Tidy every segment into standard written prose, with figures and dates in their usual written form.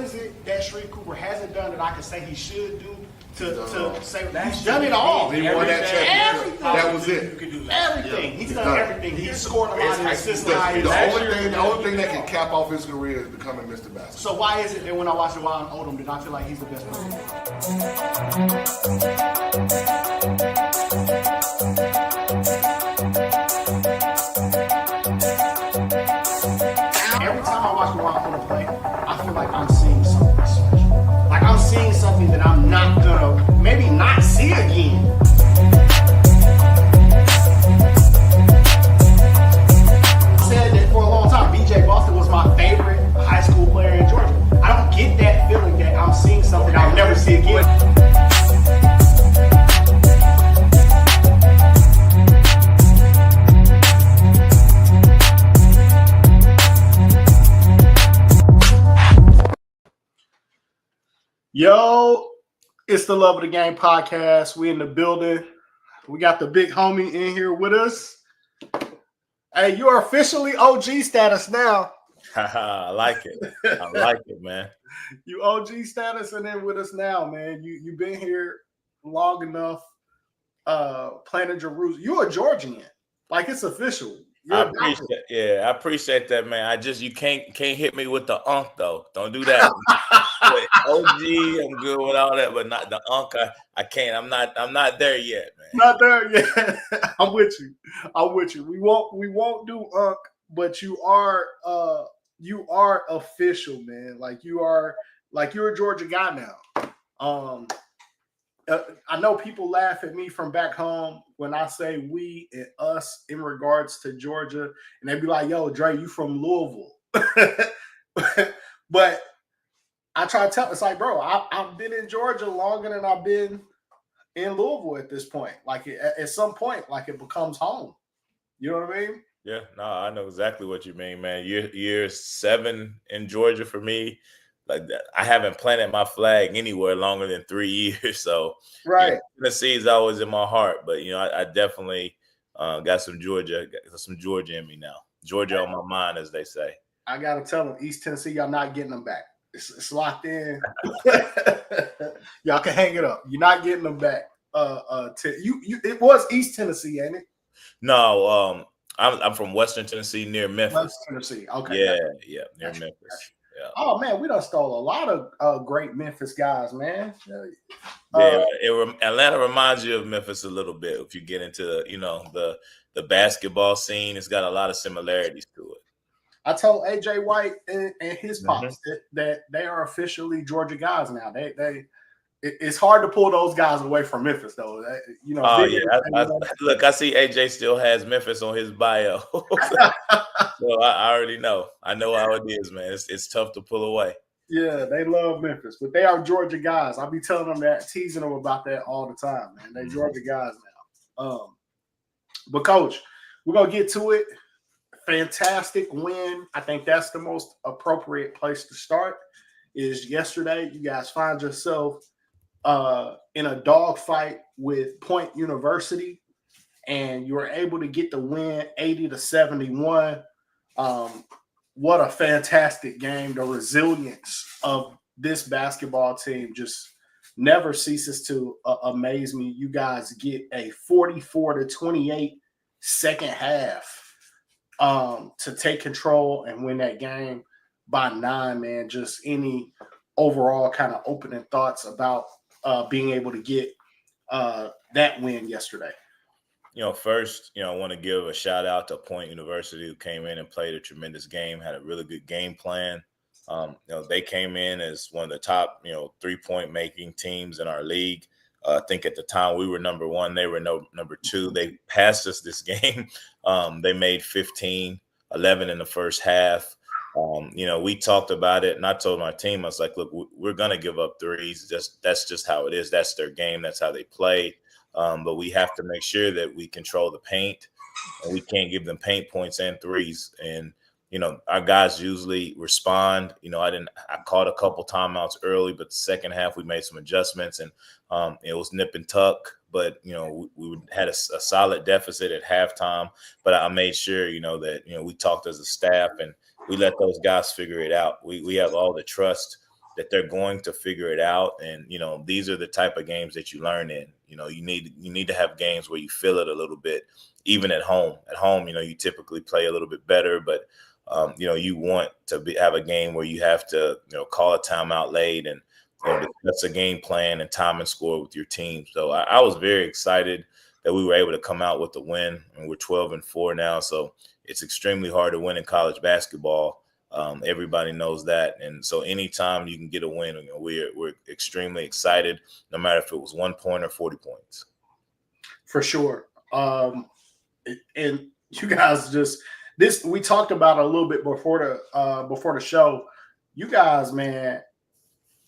is it that Sharif Cooper hasn't done that I can say he should do to say that he's done it all? He won that championship. That was it. Everything. He's done everything. He's scored a lot of assists. The only thing that can cap off his career is becoming Mr. Basketball. So why is it that when I watch the Wild and Odom, did I feel like he's the best player? Every time I watch the Wild and Odom play, I feel like I'm seeing something special. Like I'm seeing something that I'm not gonna maybe not see again. I said that for a long time. BJ Boston was my favorite high school player in Georgia. I don't get that feeling that I'm seeing something I'll never see again. Yo, it's the Love of the Game podcast. We in the building. We got the big homie in here with us. Hey, you are officially OG status now. I like it. I like it, man. You OG status and then with us now, man. You've been here long enough. Playing in Jerusalem. You're a Georgian. Like it's official. I appreciate that, man. You can't hit me with the unk though. Don't do that. OG, I'm good with all that, but not the unk. I can't. I'm not there yet, man. Not there yet. I'm with you. We won't do unk, but you are official, man. You're a Georgia guy now. I know people laugh at me from back home when I say we and us in regards to Georgia, and they be like, "Yo, Dre, you from Louisville?" But I try to tell, it's like, bro, I've been in Georgia longer than I've been in Louisville at this point. Like at some point, like it becomes home. You know what I mean? Yeah, no, I know exactly what you mean, man. Year 7 in Georgia for me. Like that, I haven't planted my flag anywhere longer than 3 years. So right, Tennessee is always in my heart, but I definitely got some Georgia in me now. Georgia on my mind, as they say. I gotta tell them, East Tennessee, y'all not getting them back. It's locked in. Y'all can hang it up. You're not getting them back. It was East Tennessee, ain't it? No, I'm from Western Tennessee, near Memphis. West Tennessee, okay. Yeah, near Memphis. Yeah. Oh man, we done stole a lot of great Memphis guys, man. Atlanta reminds you of Memphis a little bit. If you get into the basketball scene, it's got a lot of similarities to it. I told AJ White and his pops that they are officially Georgia guys now. It's hard to pull those guys away from Memphis, though. Look, I see AJ still has Memphis on his bio. So I already know. I know how it is, man. It's tough to pull away. Yeah, they love Memphis, but they are Georgia guys. I'll be telling them that, teasing them about that all the time, man. They're Georgia guys now. But Coach, we're gonna get to it. Fantastic win. I think that's the most appropriate place to start. Is yesterday you guys find yourself in a dogfight with Point University, and you were able to get the win 80-71. What a fantastic game. The resilience of this basketball team just never ceases to amaze me. You guys get a 44-28 second half to take control and win that game by 9, man. Just any overall kind of opening thoughts about being able to get that win yesterday? First, I want to give a shout out to Point University, who came in and played a tremendous game, had a really good game plan. They came in as one of the top, 3-point making teams in our league. I think at the time we were number 1, they were number 2. They passed us this game. They made 15, 11 in the first half. We talked about it, and I told my team, I was like, look, we're going to give up threes. That's just how it is. That's their game. That's how they play. But we have to make sure that we control the paint, and we can't give them paint points and threes. And, our guys usually respond. I called a couple timeouts early, but the second half we made some adjustments, and it was nip and tuck. But, we had a solid deficit at halftime. But I made sure, that, we talked as a staff, and we let those guys figure it out. We have all the trust that they're going to figure it out. And, these are the type of games that you learn in. You need to have games where you feel it a little bit, even at home. At home, you typically play a little bit better, but you want to have a game where you have to, call a timeout late and discuss a game plan and time and score with your team. So I was very excited that we were able to come out with the win, and we're 12-4 now. So it's extremely hard to win in college basketball. Everybody knows that. And so anytime you can get a win, we're extremely excited, no matter if it was 1 point or 40 points. For sure. And you guys we talked about a little bit before the show. You guys, man,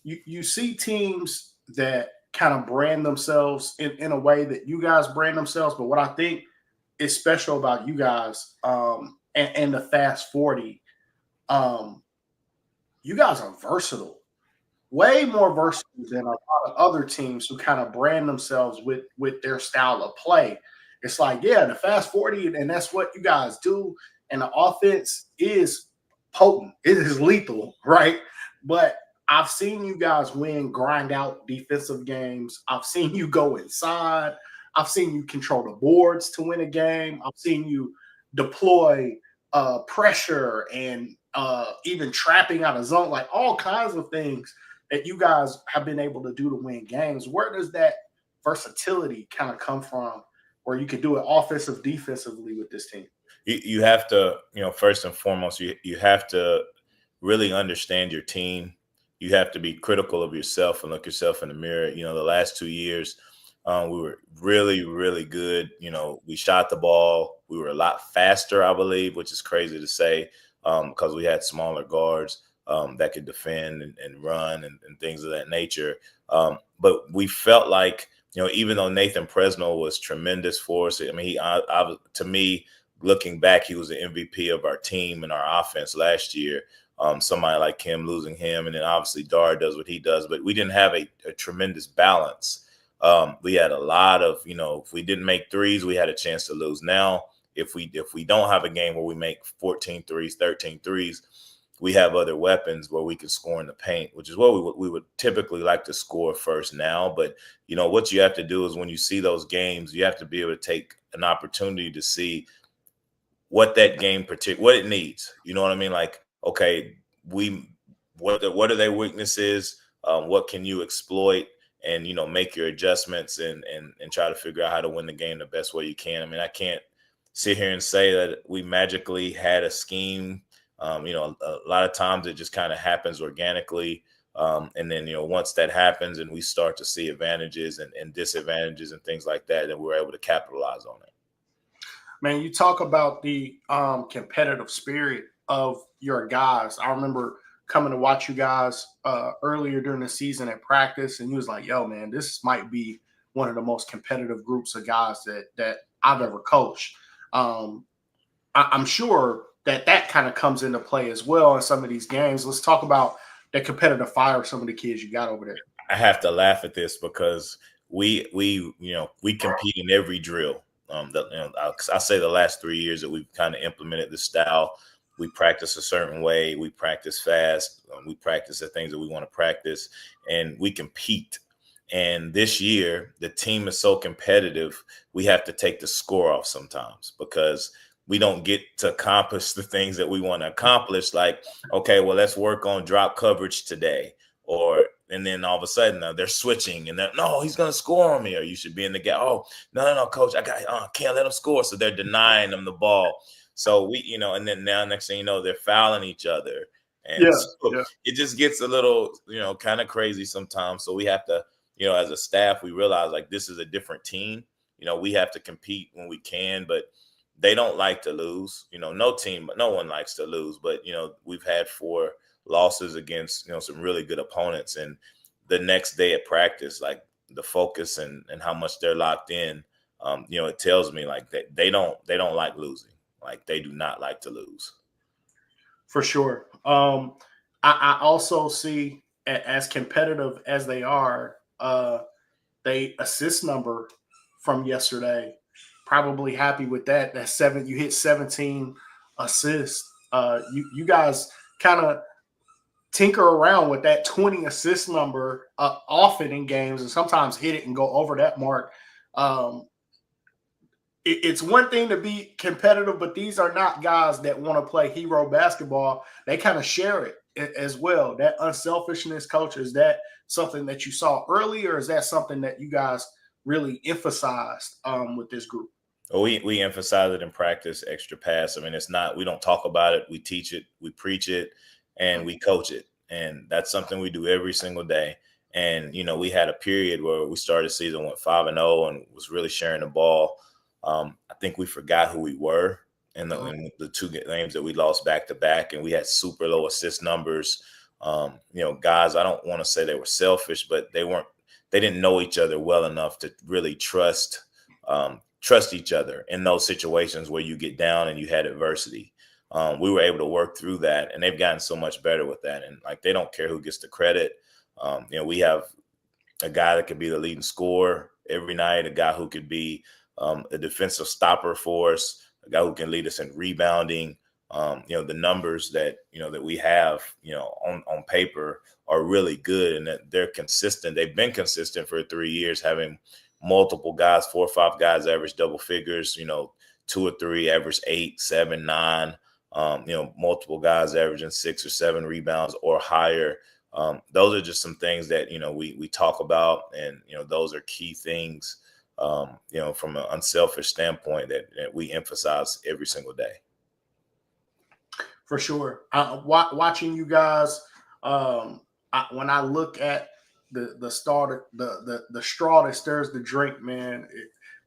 you see teams that kind of brand themselves in a way that you guys brand themselves. But what I think is special about you guys and the Fast 40, you guys are versatile, way more versatile than a lot of other teams who kind of brand themselves with their style of play. It's like, yeah, the Fast 40, and that's what you guys do. And the offense is potent. It is lethal, right? But I've seen you guys grind out defensive games. I've seen you go inside. I've seen you control the boards to win a game. I've seen you deploy pressure and even trapping out of zone, like all kinds of things that you guys have been able to do to win games. Where does that versatility kind of come from, where you can do it offensive, defensively with this team? You have to, first and foremost, you have to really understand your team. You have to be critical of yourself and look yourself in the mirror. The last 2 years, we were really, really good. We shot the ball. We were a lot faster, I believe, which is crazy to say because we had smaller guards that could defend and run and things of that nature. But we felt like, even though Nathan Presnell was tremendous for us, I mean, to me, looking back, he was the MVP of our team and our offense last year. Somebody like him, losing him, and then obviously Dar does what he does, but we didn't have a tremendous balance. We had a lot of, if we didn't make threes, we had a chance to lose. Now, if we don't have a game where we make 14 threes, 13 threes, we have other weapons where we can score in the paint, which is what we would typically like to score first now. But, what you have to do is when you see those games, you have to be able to take an opportunity to see what that game what it needs. You know what I mean? Like, okay, what are their weaknesses? What can you exploit? And, make your adjustments and try to figure out how to win the game the best way you can. I mean, I can't sit here and say that we magically had a scheme. A lot of times it just kind of happens organically. And then, once that happens and we start to see advantages and disadvantages and things like that, then we're able to capitalize on it. Man, you talk about the competitive spirit of your guys. I remember coming to watch you guys earlier during the season at practice, and you was like, yo, man, this might be one of the most competitive groups of guys that I've ever coached. I'm sure that kind of comes into play as well in some of these games. Let's talk about the competitive fire of some of the kids you got over there. I have to laugh at this because we compete in every drill. I say the last 3 years that we've kind of implemented this style. We practice a certain way. We practice fast. We practice the things that we want to practice, and we compete. And this year, the team is so competitive, we have to take the score off sometimes because we don't get to accomplish the things that we want to accomplish. Like, okay, well, let's work on drop coverage today. And then all of a sudden they're switching and no, he's going to score on me, or you should be in the gap. Oh, no, coach, can't let him score. So they're denying them the ball. So we, and then now next thing you know, they're fouling each other. And it just gets a little, kind of crazy sometimes. So we have to, as a staff, we realize like this is a different team. We have to compete when we can, but they don't like to lose. No one likes to lose. But, we've had 4 losses against, some really good opponents. And the next day at practice, like the focus and how much they're locked in, it tells me like that they don't like losing. Like they do not like to lose. For sure. I also see as competitive as they are, they assist number from yesterday. Probably happy with that. You hit 17 assists. You guys kind of tinker around with that 20 assist number often in games and sometimes hit it and go over that mark. Um, it's one thing to be competitive, but these are not guys that want to play hero basketball. They kind of share it as well. That unselfishness, coach, is that something that you saw early, or is that something that you guys really emphasized with this group? Well, we emphasize it in practice, extra pass. I mean, it's not, we don't talk about it. We teach it, we preach it, and we coach it. And that's something we do every single day. And, we had a period where we started season went 5-0 and was really sharing the ball. I think we forgot who we were in the two games that we lost back to back, and we had super low assist numbers. Guys, I don't want to say they were selfish, but they didn't know each other well enough to really trust each other in those situations where you get down and you had adversity. We were able to work through that, and they've gotten so much better with that. And they don't care who gets the credit. We have a guy that could be the leading scorer every night, a guy who could be a defensive stopper for us, a guy who can lead us in rebounding. The numbers that we have, on paper are really good, and that they're consistent. They've been consistent for 3 years, having multiple guys, 4 or 5 guys average double figures, 2 or 3 average 8, 7, 9, multiple guys averaging 6 or 7 rebounds or higher. Those are just some things that, we talk about, and, those are key things, from an unselfish standpoint that we emphasize every single day. For sure. Watching you guys, when I look at the starter, the straw that stirs the drink, man.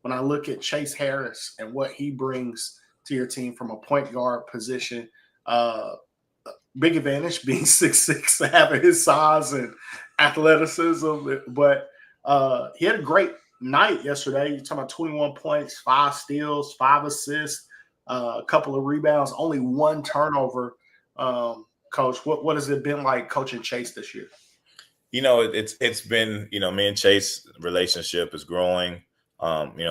When I look at Chase Harris and what he brings to your team from a point guard position, big advantage being 6'6", having his size and athleticism. But he had a great night yesterday. You're talking about 21 points, 5 steals, 5 assists, a couple of rebounds, only 1 turnover. Coach, what has it been like coaching Chase this year? It's been, me and Chase relationship is growing.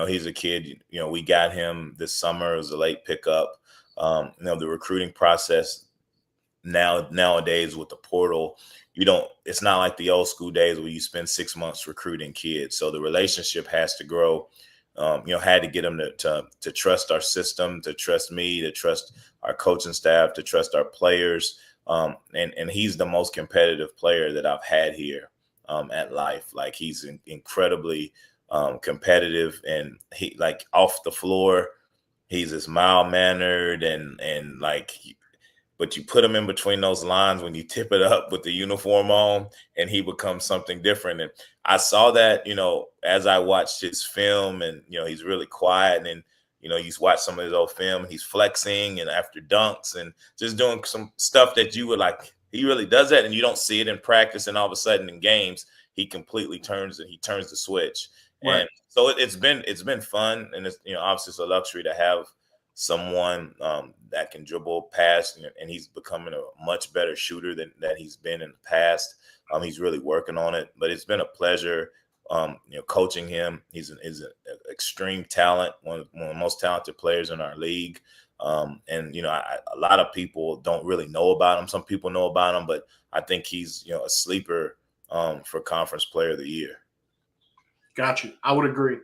He's a kid, we got him this summer. It was a late pickup. The recruiting process nowadays with the portal, it's not like the old school days where you spend 6 months recruiting kids. So the relationship has to grow. Had to get him to trust our system, to trust me, to trust our coaching staff, to trust our players. And he's the most competitive player that I've had here at Life. He's incredibly competitive, and he off the floor, he's as mild-mannered and but you put him in between those lines when you tip it up with the uniform on, and he becomes something different. And I saw that, as I watched his film, and, he's really quiet, and you watch some of his old film, and he's flexing and after dunks and just doing some stuff that you would he really does that, and you don't see it in practice, and all of a sudden in games, he completely turns the switch. Right. And so it's been fun, and it's, obviously it's a luxury to have someone that can dribble, pass, and he's becoming a much better shooter than that he's been in the past. He's really working on it, but it's been a pleasure, coaching him. He's an extreme talent, one of the most talented players in our league. And a lot of people don't really know about him. Some people know about him, but I think he's a sleeper for Conference Player of the Year. Got you. I would agree.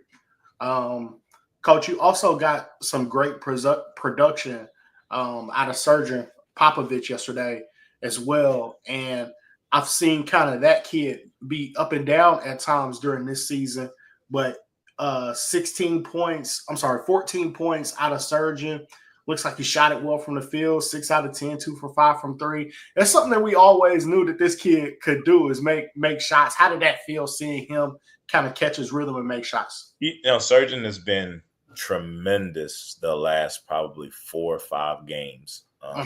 Coach, you also got some great production out of Sergeant Popovich yesterday as well. And I've seen kind of that kid be up and down at times during this season, but 14 points out of Sergeant. Looks like he shot it well from the field, 6 out of 10, 2 for 5 from 3. That's something that we always knew that this kid could do, is make shots. How did that feel, seeing him kind of catch his rhythm and make shots? Sergeant has been tremendous the last probably 4 or 5 games,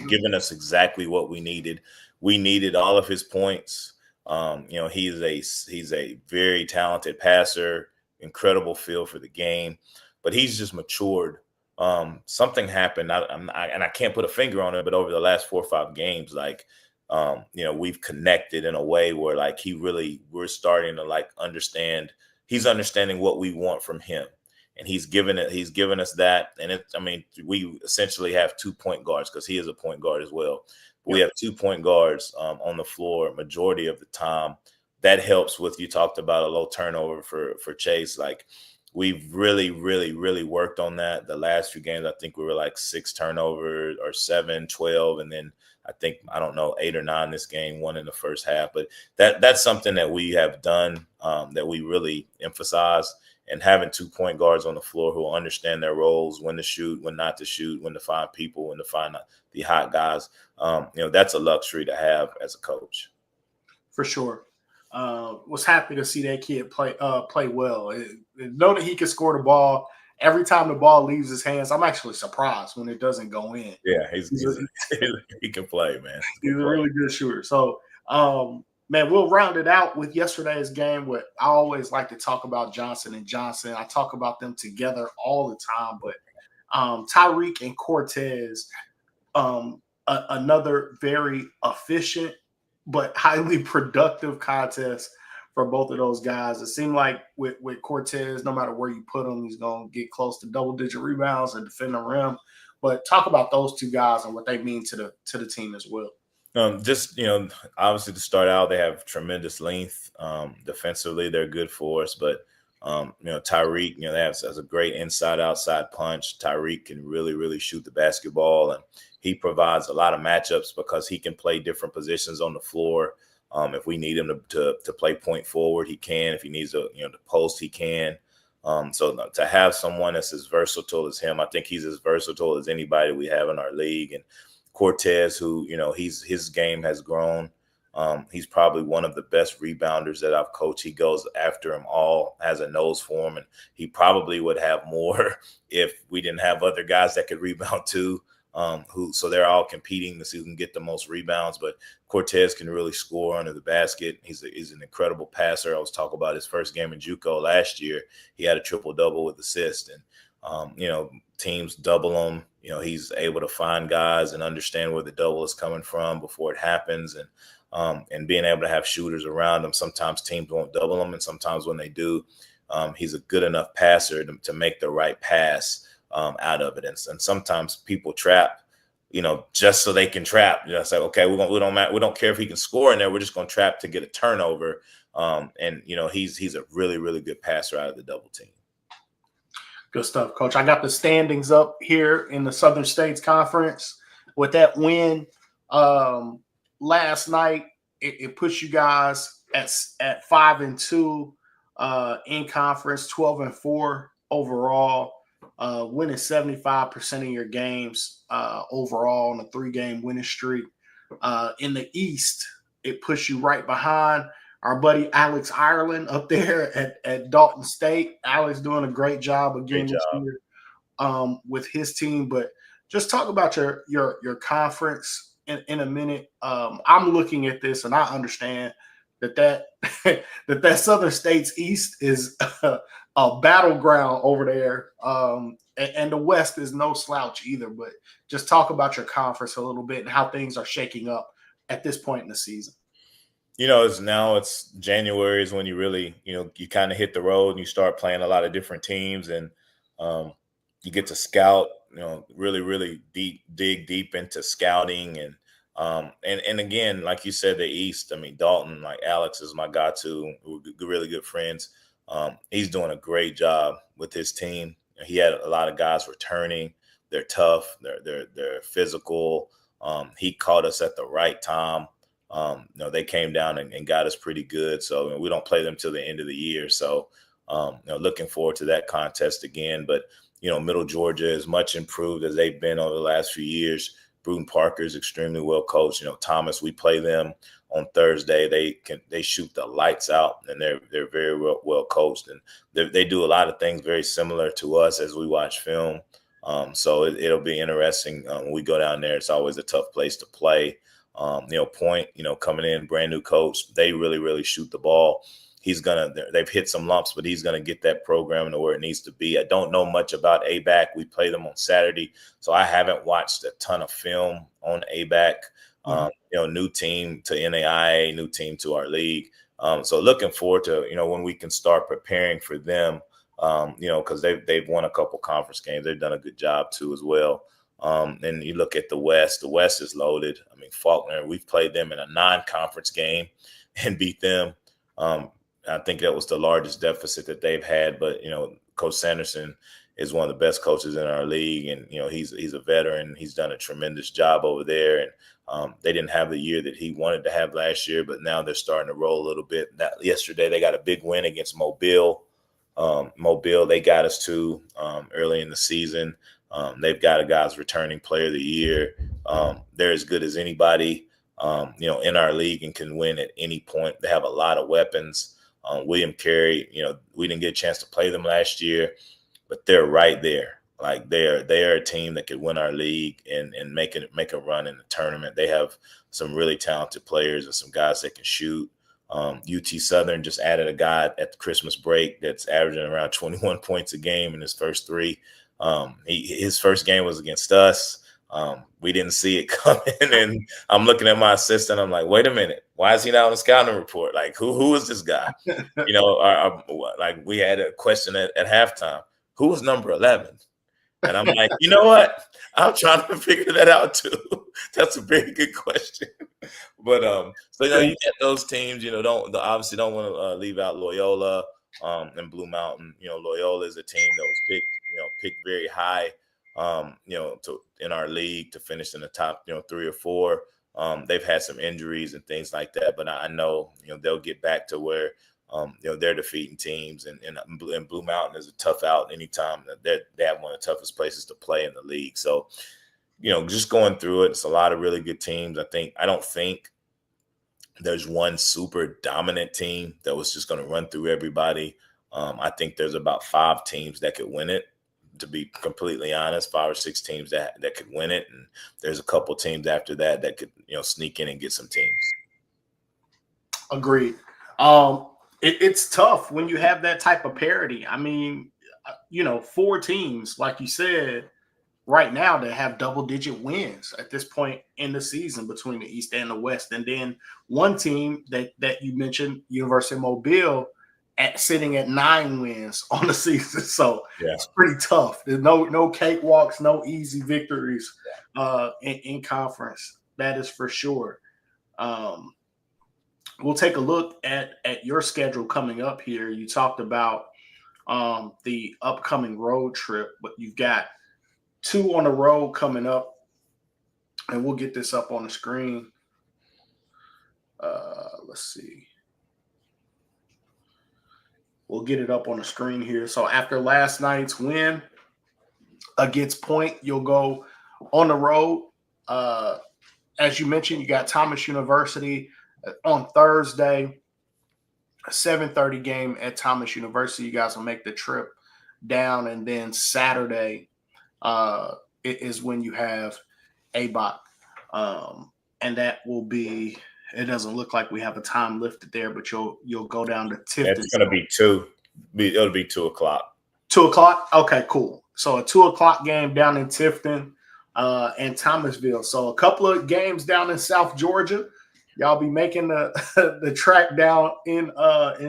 giving us exactly what we needed. We needed all of his points. He's a very talented passer, incredible feel for the game, but he's just matured. Something happened, and I can't put a finger on it, but over the last 4 or 5 games, we've connected in a way where we're starting to understand. He's understanding what we want from him, and he's given us that. And we essentially have 2 point guards, because he is a point guard as well. We have 2 point guards on the floor majority of the time. That helps with, you talked about a low turnover for Chase. Like, we've really, really, really worked on that. The last few games, I think we were like 6 turnovers or 7, 12. And then I think, I don't know, 8 or 9 this game, 1 in the first half. But that's something that we have done, that we really emphasize. And having 2 point guards on the floor who understand their roles, when to shoot, when not to shoot, when to find people, when to find the hot guys, that's a luxury to have as a coach. For sure. Was happy to see that kid play well. Know that he can score the ball every time the ball leaves his hands. I'm actually surprised when it doesn't go in. Yeah, he can play, man. He's a really good shooter. So, man, we'll round it out with yesterday's game. What I always like to talk about Johnson and Johnson. I talk about them together all the time, but Tyreek and Cortez, another very efficient but highly productive contest for both of those guys. It seemed like with Cortez, no matter where you put him, he's going to get close to double-digit rebounds and defend the rim. But talk about those two guys and what they mean to the team as well. Obviously to start out, they have tremendous length. Defensively, they're good for us. But, Tyreek, they has a great inside-outside punch. Tyreek can really, really shoot the basketball, and he provides a lot of matchups because he can play different positions on the floor. If we need him to play point forward, he can. If he needs to post, he can. So to have someone that's as versatile as him, I think he's as versatile as anybody we have in our league. And Cortez, who, his game has grown. He's probably one of the best rebounders that I've coached. He goes after them all, has a nose for him, and he probably would have more if we didn't have other guys that could rebound too. So they're all competing to see who can get the most rebounds. But Cortez can really score under the basket. He's an incredible passer. I was talking about his first game in JUCO last year. He had a triple-double with assists, and teams double him. He's able to find guys and understand where the double is coming from before it happens, and being able to have shooters around him. Sometimes teams won't double him, and sometimes when they do, he's a good enough passer to make the right pass out of it. And sometimes people trap, just so they can trap. It's like, okay, we don't care if he can score in there. We're just going to trap to get a turnover. He's a really, really good passer out of the double team. Good stuff, Coach. I got the standings up here in the Southern States Conference. With that win last night, it puts you guys at 5-2 in conference, 12-4 overall. Winning 75% of your games overall on a 3-game winning streak. In the East, it puts you right behind our buddy Alex Ireland up there at Dalton State. Alex doing a great job again this year with his team. But just talk about your conference in a minute. I'm looking at this and I understand that Southern States East is a battleground over there. And the West is no slouch either. But just talk about your conference a little bit and how things are shaking up at this point in the season. It's January is when you really, you kind of hit the road and you start playing a lot of different teams, and you get to scout, really, really dig deep into scouting. And again, like you said, the East, Dalton, like Alex is my guy too. We're really good friends. He's doing a great job with his team. He had a lot of guys returning. They're tough. They're physical. He caught us at the right time. They came down and got us pretty good. So we don't play them till the end of the year. So, looking forward to that contest again. But, Middle Georgia is much improved as they've been over the last few years. Bruton Parker is extremely well coached. Thomas, we play them on Thursday. They shoot the lights out, and they're very well coached. And they do a lot of things very similar to us as we watch film. So it'll be interesting when we go down there. It's always a tough place to play. Point, coming in, brand new coach, they really, really shoot the ball. They've hit some lumps, but he's going to get that program to where it needs to be. I don't know much about ABAC. We play them on Saturday, so I haven't watched a ton of film on ABAC. New team to NAIA, new team to our league. So looking forward to, when we can start preparing for them, because they've won a couple conference games. They've done a good job too as well. And you look at the West is loaded. I mean, Faulkner, we've played them in a non-conference game and beat them. I think that was the largest deficit that they've had. But, Coach Sanderson is one of the best coaches in our league. And, he's a veteran. He's done a tremendous job over there. And they didn't have the year that he wanted to have last year, but now they're starting to roll a little bit. Yesterday, they got a big win against Mobile. Mobile, they got us to early in the season. They've got a guy's returning player of the year. They're as good as anybody, in our league and can win at any point. They have a lot of weapons. William Carey, we didn't get a chance to play them last year, but they're right there. Like they're a team that could win our league and make a run in the tournament. They have some really talented players and some guys that can shoot. UT Southern just added a guy at the Christmas break that's averaging around 21 points a game in his first three. His first game was against us. We didn't see it coming, and I'm looking at my assistant. I'm like, wait a minute, why is he not on the scouting report? Like, who is this guy? Like we had a question at halftime. Who was number 11? And I'm like, you know what? I'm trying to figure that out too. That's a very good question. But you get those teams. Obviously don't want to leave out Loyola and Blue Mountain. Loyola is a team that was picked very high. In our league to finish in the top 3 or 4. They've had some injuries and things like that, but I know they'll get back to where they're defeating teams, and Blue Mountain is a tough out anytime that they have one of the toughest places to play in the league. So, just going through it, it's a lot of really good teams. I don't think there's one super dominant team that was just going to run through everybody. I think there's about 5 teams that could win it. To be completely honest, 5 or 6 teams that could win it, and there's a couple teams after that could sneak in and get some teams. Agreed. It's tough when you have that type of parity. I mean, 4 teams, like you said, right now that have double-digit wins at this point in the season between the East and the West, and then one team that you mentioned, University of Mobile, sitting at 9 wins on the season. So It's pretty tough. There's no cakewalks, no easy victories in conference. That is for sure. We'll take a look at your schedule coming up here. You talked about the upcoming road trip, but you've got 2 on the road coming up, and we'll get this up on the screen. Let's see. We'll get it up on the screen here. So after last night's win against Point, you'll go on the road. As you mentioned, you got Thomas University on Thursday, a 7:30 game at Thomas University. You guys will make the trip down. And then Saturday it is when you have ABOC. And that will be – it doesn't look like we have a time lifted there, but you'll go down to Tifton. It's going to be 2. It'll be 2 o'clock. 2 o'clock? Okay, cool. So a 2 o'clock game down in Tifton and Thomasville. So a couple of games down in South Georgia. Y'all be making the track down in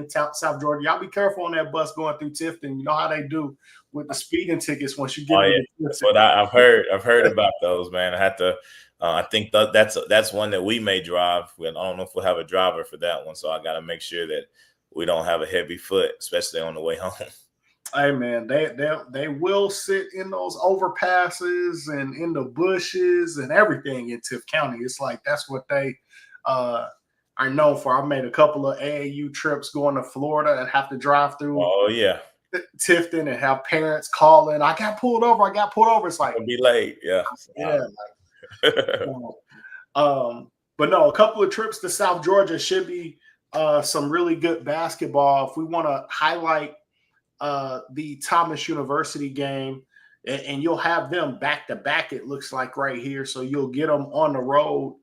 South Georgia. Y'all be careful on that bus going through Tifton. You know how they do with the speeding tickets once you get into That's what I've heard. I've heard about those, man. I have to. I think that's one that we may drive. I don't know if we'll have a driver for that one, so I got to make sure that we don't have a heavy foot, especially on the way home. Hey man, they will sit in those overpasses and in the bushes and everything in Tift County. It's like that's what they are known for. I made a couple of AAU trips going to Florida and have to drive through. Oh yeah, Tifton and have parents calling. I got pulled over. It's like it'll be late. Yeah. But no, a couple of trips to South Georgia should be some really good basketball. If we want to highlight the Thomas University game, and you'll have them back to back, it looks like right here. So you'll get them on the road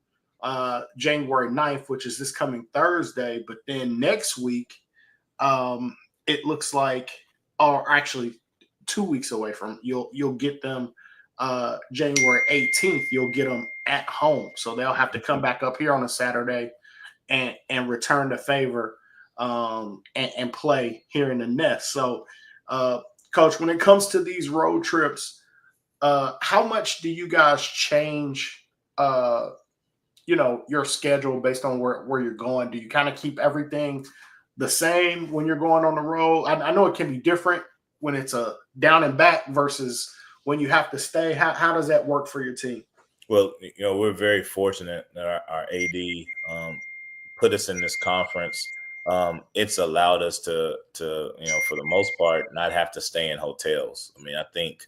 January 9th, which is this coming Thursday. But then next week, it looks like, or actually 2 weeks away from, you'll get them January 18th. You'll get them at home. So they'll have to come back up here on a Saturday and return the favor and play here in the Nest. So, Coach, when it comes to these road trips, how much do you guys change, your schedule based on where you're going? Do you kind of keep everything the same when you're going on the road? I know it can be different when it's a down and back versus when you have to stay. How does that work for your team? Well, we're very fortunate that our AD put us in this conference. It's allowed us to for the most part, not have to stay in hotels. I mean, I think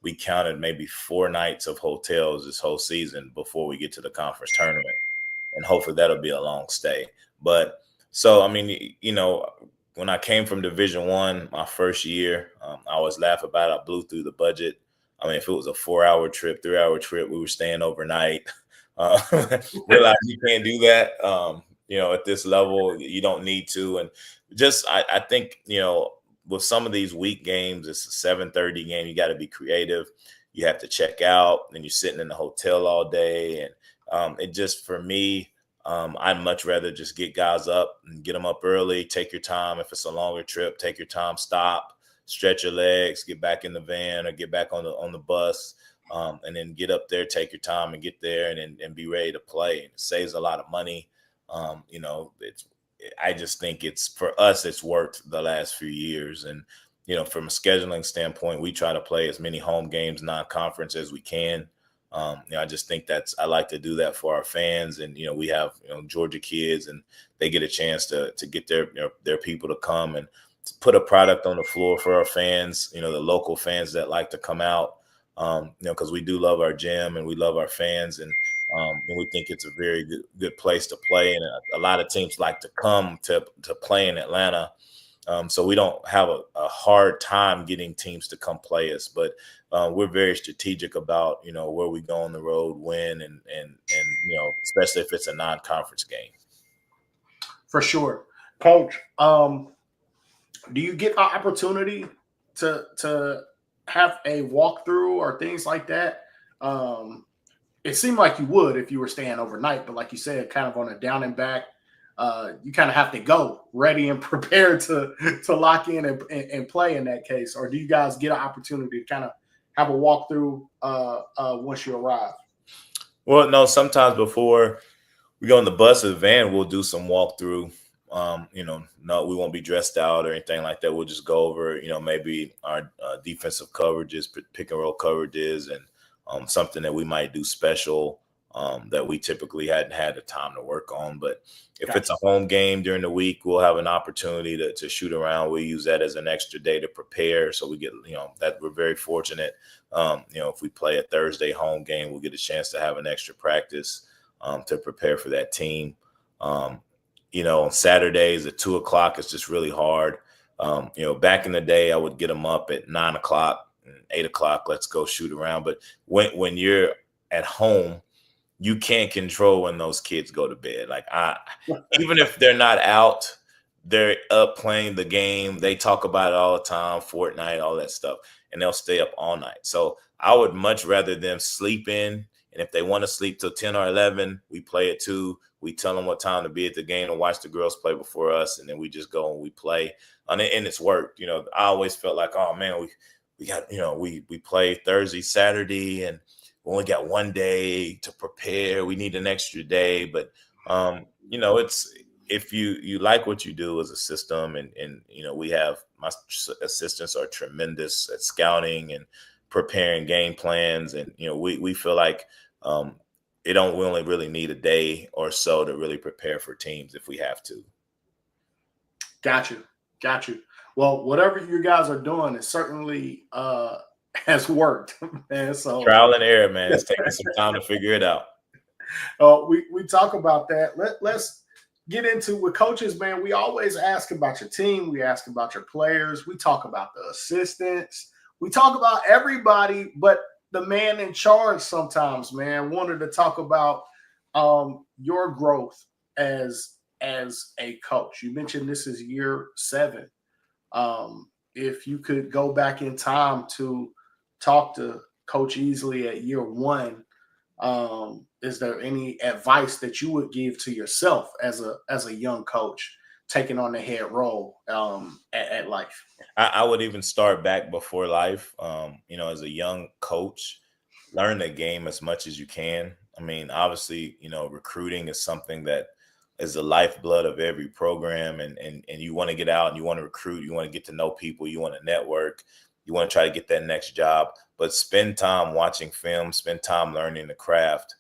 we counted maybe 4 nights of hotels this whole season before we get to the conference tournament, and hopefully that'll be a long stay. But so, I mean, when I came from Division One, my first year, I always laugh about it. I blew through the budget. I mean, if it was a 4-hour trip, 3-hour trip, we were staying overnight. Realize you can't do that. At this level, you don't need to. And just, I think, with some of these week games, it's a 7:30 game. You got to be creative. You have to check out. Then you're sitting in the hotel all day. And it just, for me, I'd much rather just get guys up and get them up early. Take your time. If it's a longer trip, take your time, stop, stretch your legs, get back in the van or get back on the bus, and then get up there, take your time and get there and be ready to play. It saves a lot of money. I just think for us, it's worked the last few years. And, from a scheduling standpoint, we try to play as many home games, non-conference as we can. I just think I like to do that for our fans. And, we have, Georgia kids, and they get a chance to get their people to come and put a product on the floor for our fans, the local fans that like to come out, because we do love our gym and we love our fans. And we think it's a very good place to play. And a lot of teams like to come to play in Atlanta. So we don't have a hard time getting teams to come play us, but we're very strategic about, where we go on the road, when, and especially if it's a non-conference game. For sure. Coach, do you get an opportunity to have a walkthrough or things like that? It seemed like you would if you were staying overnight, but like you said, kind of on a down and back, you kind of have to go ready and prepared to lock in and play in that case. Or do you guys get an opportunity to kind of have a walkthrough once you arrive? Well, no, sometimes before we go on the bus or the van, we'll do some walkthrough. No, we won't be dressed out or anything like that. We'll just go over, maybe our defensive coverages, pick and roll coverages, and something that we might do special that we typically hadn't had the time to work on. But if it's a home game during the week, we'll have an opportunity to shoot around. We use that as an extra day to prepare. So we get, that we're very fortunate. If we play a Thursday home game, we'll get a chance to have an extra practice to prepare for that team. On Saturdays at 2:00, it's just really hard. Back in the day, I would get them up at 9:00 and 8:00. Let's go shoot around. But when you're at home, you can't control when those kids go to bed. Like even if they're not out, they're up playing the game. They talk about it all the time, Fortnite, all that stuff, and they'll stay up all night. So I would much rather them sleep in. And if they want to sleep till 10 or 11, we play at 2. We tell them what time to be at the game and watch the girls play before us. And then we just go and we play. And it's worked. I always felt like, oh, man, we got, we play Thursday, Saturday, and we only got one day to prepare. We need an extra day. But, it's if you like what you do as a system and we have my assistants are tremendous at scouting and preparing game plans. And, we feel like we only really need a day or so to really prepare for teams if we have to. Got you. Well, whatever you guys are doing, it certainly has worked, man. So trial and error, man. It's taking some time to figure it out. We talk about that. Let's get into with coaches, man. We always ask about your team. We ask about your players. We talk about the assistants. We talk about everybody, but the man in charge sometimes, man, wanted to talk about your growth as a coach. You mentioned this is year 7. If you could go back in time to talk to Coach Easley at year 1, is there any advice that you would give to yourself as a young coach taking on the head role at Life? I would even start back before Life. As a young coach, learn the game as much as you can. I mean, obviously, recruiting is something that is the lifeblood of every program, and you want to get out and you want to recruit, you want to get to know people, you want to network, you want to try to get that next job. But spend time watching film, spend time learning the craft,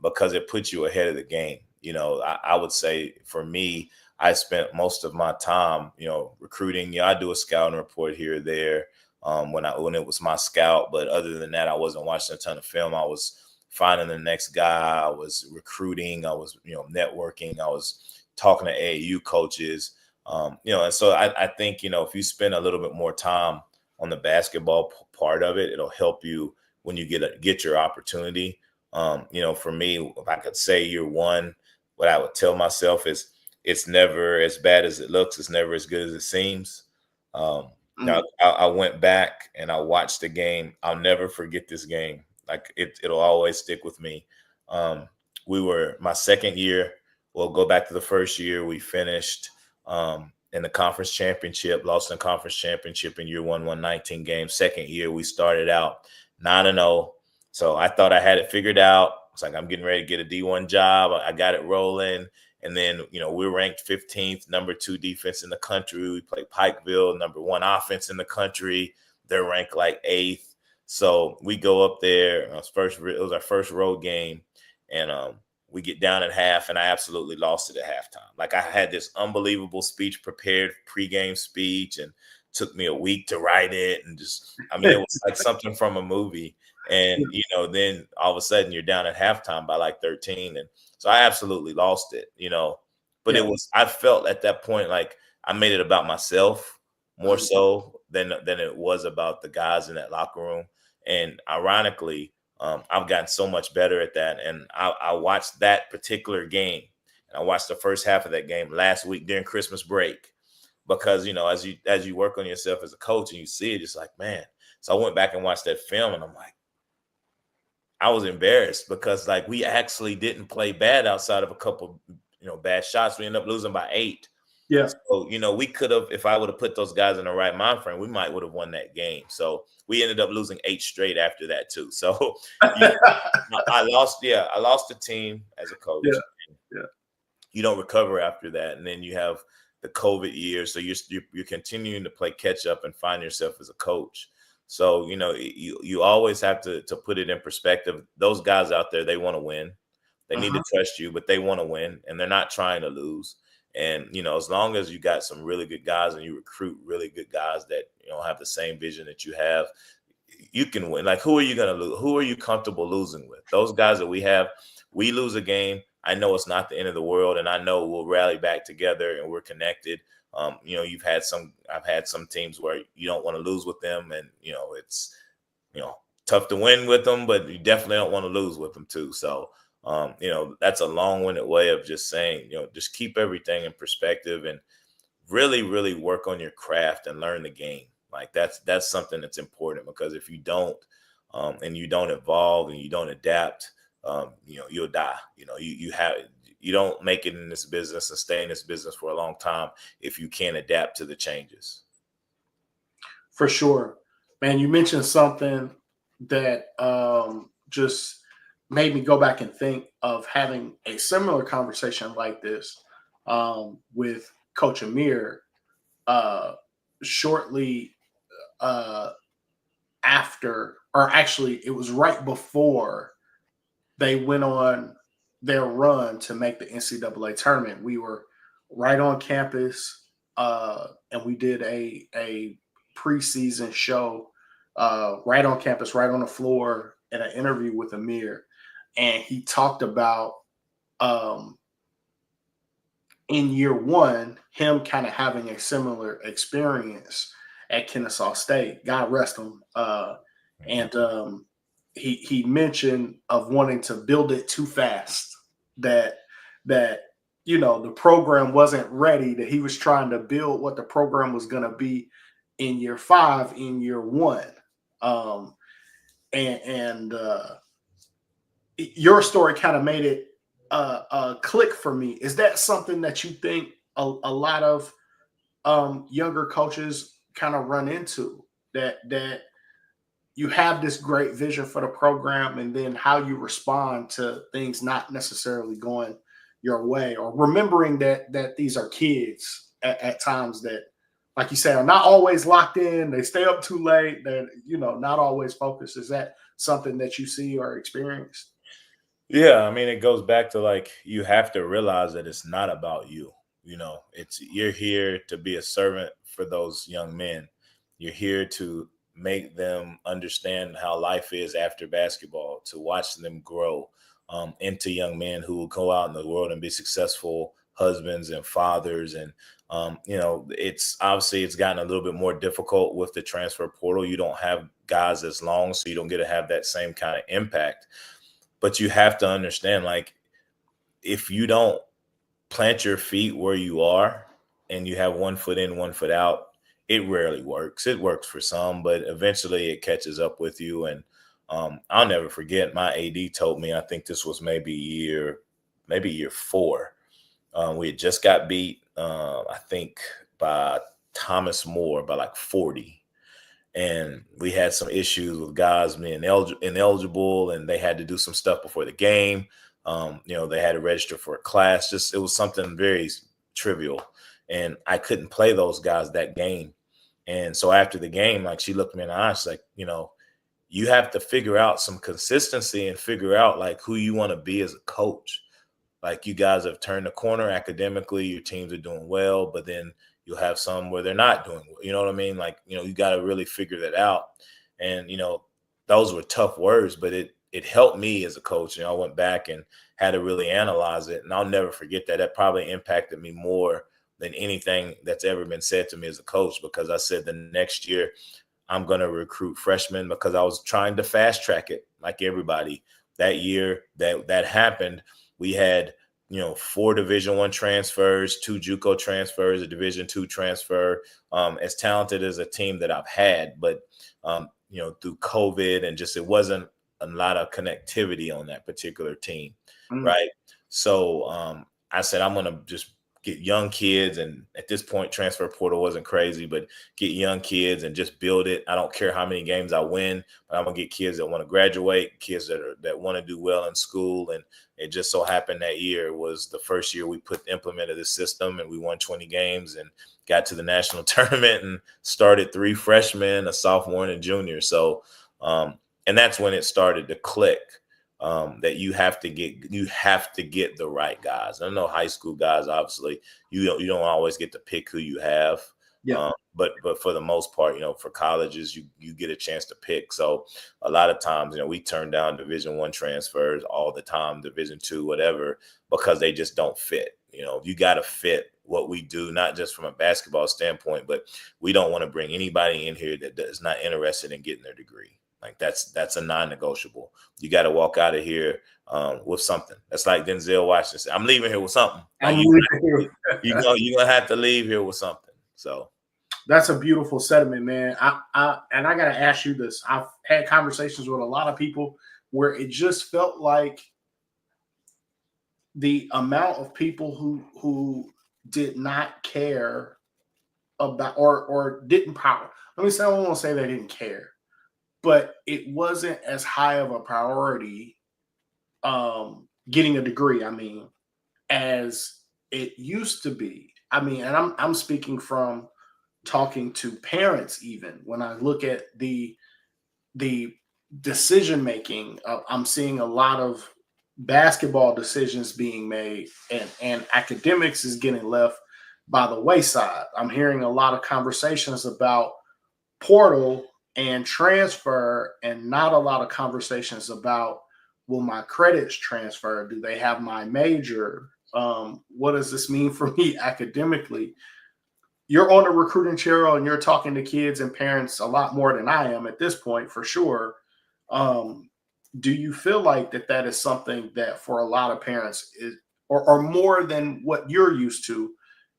because it puts you ahead of the game. I would say for me, I spent most of my time, recruiting. Yeah, I do a scouting report here or there when it was my scout. But other than that, I wasn't watching a ton of film. I was finding the next guy. I was recruiting. I was, networking. I was talking to AAU coaches. And so I think, if you spend a little bit more time on the basketball part of it, it'll help you when you get your opportunity. For me, if I could say year one, what I would tell myself is, it's never as bad as it looks. It's never as good as it seems. Now I went back and I watched the game. I'll never forget this game. Like it'll always stick with me. We were my second year. We'll go back to the first year. We finished in the conference championship, lost in the conference championship in year one, won 19 games. Second year, we started out 9-0. So I thought I had it figured out. It's like, I'm getting ready to get a D1 job. I got it rolling. And then, we're ranked 15th, number 2 defense in the country. We played Pikeville, number 1 offense in the country. They're ranked like 8th. So we go up there. It was our first road game. And we get down at half, and I absolutely lost it at halftime. Like, I had this unbelievable speech prepared, pregame speech, and took me a week to write it. And it was like something from a movie. And, then all of a sudden you're down at halftime by like 13. And so I absolutely lost it, but I felt at that point like I made it about myself more so than it was about the guys in that locker room. And ironically, I've gotten so much better at that. And I watched that particular game, and I watched the first half of that game last week during Christmas break, because, as you work on yourself as a coach and you see it, it's like, man. So I went back and watched that film, and I'm like, I was embarrassed because, like, we actually didn't play bad outside of a couple, bad shots. We ended up losing by 8. Yeah. So, we could have, if I would have put those guys in the right mind frame, we might would have won that game. So we ended up losing 8 straight after that too. So I lost the team as a coach. Yeah. You don't recover after that. And then you have the COVID year. So you're continuing to play catch up and find yourself as a coach. So, you always have to put it in perspective. Those guys out there, they want to win. They need to trust you, but they want to win, and they're not trying to lose. And, as long as you got some really good guys and you recruit really good guys that, have the same vision that you have, you can win. Like, who are you going to lose? Who are you comfortable losing with? Those guys that we lose a game, I know it's not the end of the world, and I know we'll rally back together and we're connected. I've had some teams where you don't want to lose with them, and it's tough to win with them, but you definitely don't want to lose with them too. So that's a long-winded way of just saying, just keep everything in perspective and really, really work on your craft and learn the game. Like that's something that's important, because if you don't and you don't evolve and you don't adapt, you'll die. You don't make it in this business and stay in this business for a long time if you can't adapt to the changes. For sure. Man, you mentioned something that just made me go back and think of having a similar conversation like this with Coach Amir shortly after, or actually it was right before they went on their run to make the NCAA tournament. We were right on campus, and we did a preseason show right on campus, right on the floor, in an interview with Amir. And he talked about in year one, him kind of having a similar experience at Kennesaw State. God rest him. And he mentioned of wanting to build it too fast, that the program wasn't ready, that he was trying to build what the program was going to be in year 5, in year 1. And your story kind of made it click for me. Is that something that you think a lot of younger coaches kind of run into, that you have this great vision for the program, and then how you respond to things not necessarily going your way, or remembering that these are kids at times that, like you said, are not always locked in. They stay up too late. That, not always focused. Is that something that you see or experience? Yeah, I mean, it goes back to like you have to realize that it's not about you. It's you're here to be a servant for those young men. You're here to make them understand how life is after basketball, to watch them grow into young men who will go out in the world and be successful husbands and fathers. And it's obviously it's gotten a little bit more difficult with the transfer portal. You don't have guys as long, so you don't get to have that same kind of impact. But you have to understand, like, if you don't plant your feet where you are and you have 1 foot in, 1 foot out, it rarely works. It works for some, but eventually it catches up with you. And I'll never forget, my AD told me, I think this was maybe year 4. We had just got beat, I think, by Thomas More by like 40. And we had some issues with guys being ineligible, and they had to do some stuff before the game. They had to register for a class. Just, it was something very trivial, and I couldn't play those guys that game. And so after the game, like, she looked me in the eyes, like, you have to figure out some consistency and figure out like who you want to be as a coach. Like, you guys have turned the corner academically, your teams are doing well, but then you'll have some where they're not doing well. You know what I mean? Like, you got to really figure that out. And, those were tough words, but it helped me as a coach. I went back and had to really analyze it. And I'll never forget that. That probably impacted me more than anything that's ever been said to me as a coach, because I said the next year I'm going to recruit freshmen, because I was trying to fast track it like everybody. That year that happened, we had 4 Division I transfers, 2 JUCO transfers, a Division II transfer. As talented as a team that I've had, but through COVID and just, it wasn't a lot of connectivity on that particular team, right? So I said, I'm gonna just get young kids, and at this point, transfer portal wasn't crazy, but get young kids and just build it. I don't care how many games I win, but I'm gonna get kids that want to graduate, kids that want to do well in school. And it just so happened that year was the first year we implemented this system, and we won 20 games and got to the national tournament and started 3 freshmen, a sophomore and a junior. So, and that's when it started to click. That you have to get the right guys. I know high school guys, obviously, you don't always get to pick who you have. Yeah. But for the most part, for colleges, you get a chance to pick. So a lot of times, we turn down Division I transfers all the time, Division II, whatever, because they just don't fit. You got to fit what we do, not just from a basketball standpoint, but we don't want to bring anybody in here that is not interested in getting their degree. Like, that's a non-negotiable. You got to walk out of here with something. That's like Denzel Washington said, I'm leaving here with something. Like, you're gonna have to leave here with something. So that's a beautiful sentiment, man. I gotta ask you this. I've had conversations with a lot of people where it just felt like the amount of people who did not care about, or didn't power. Let me say, I don't want to say they didn't care, but it wasn't as high of a priority, getting a degree, as it used to be. And I'm speaking from talking to parents. Even when I look at the decision making, I'm seeing a lot of basketball decisions being made, and academics is getting left by the wayside. I'm hearing a lot of conversations about portal and transfer, and not a lot of conversations about, will my credits transfer? Do they have my major? What does this mean for me academically? You're on a recruiting chair, and you're talking to kids and parents a lot more than I am at this point, for sure. Do you feel like that is something that for a lot of parents is, or more than what you're used to,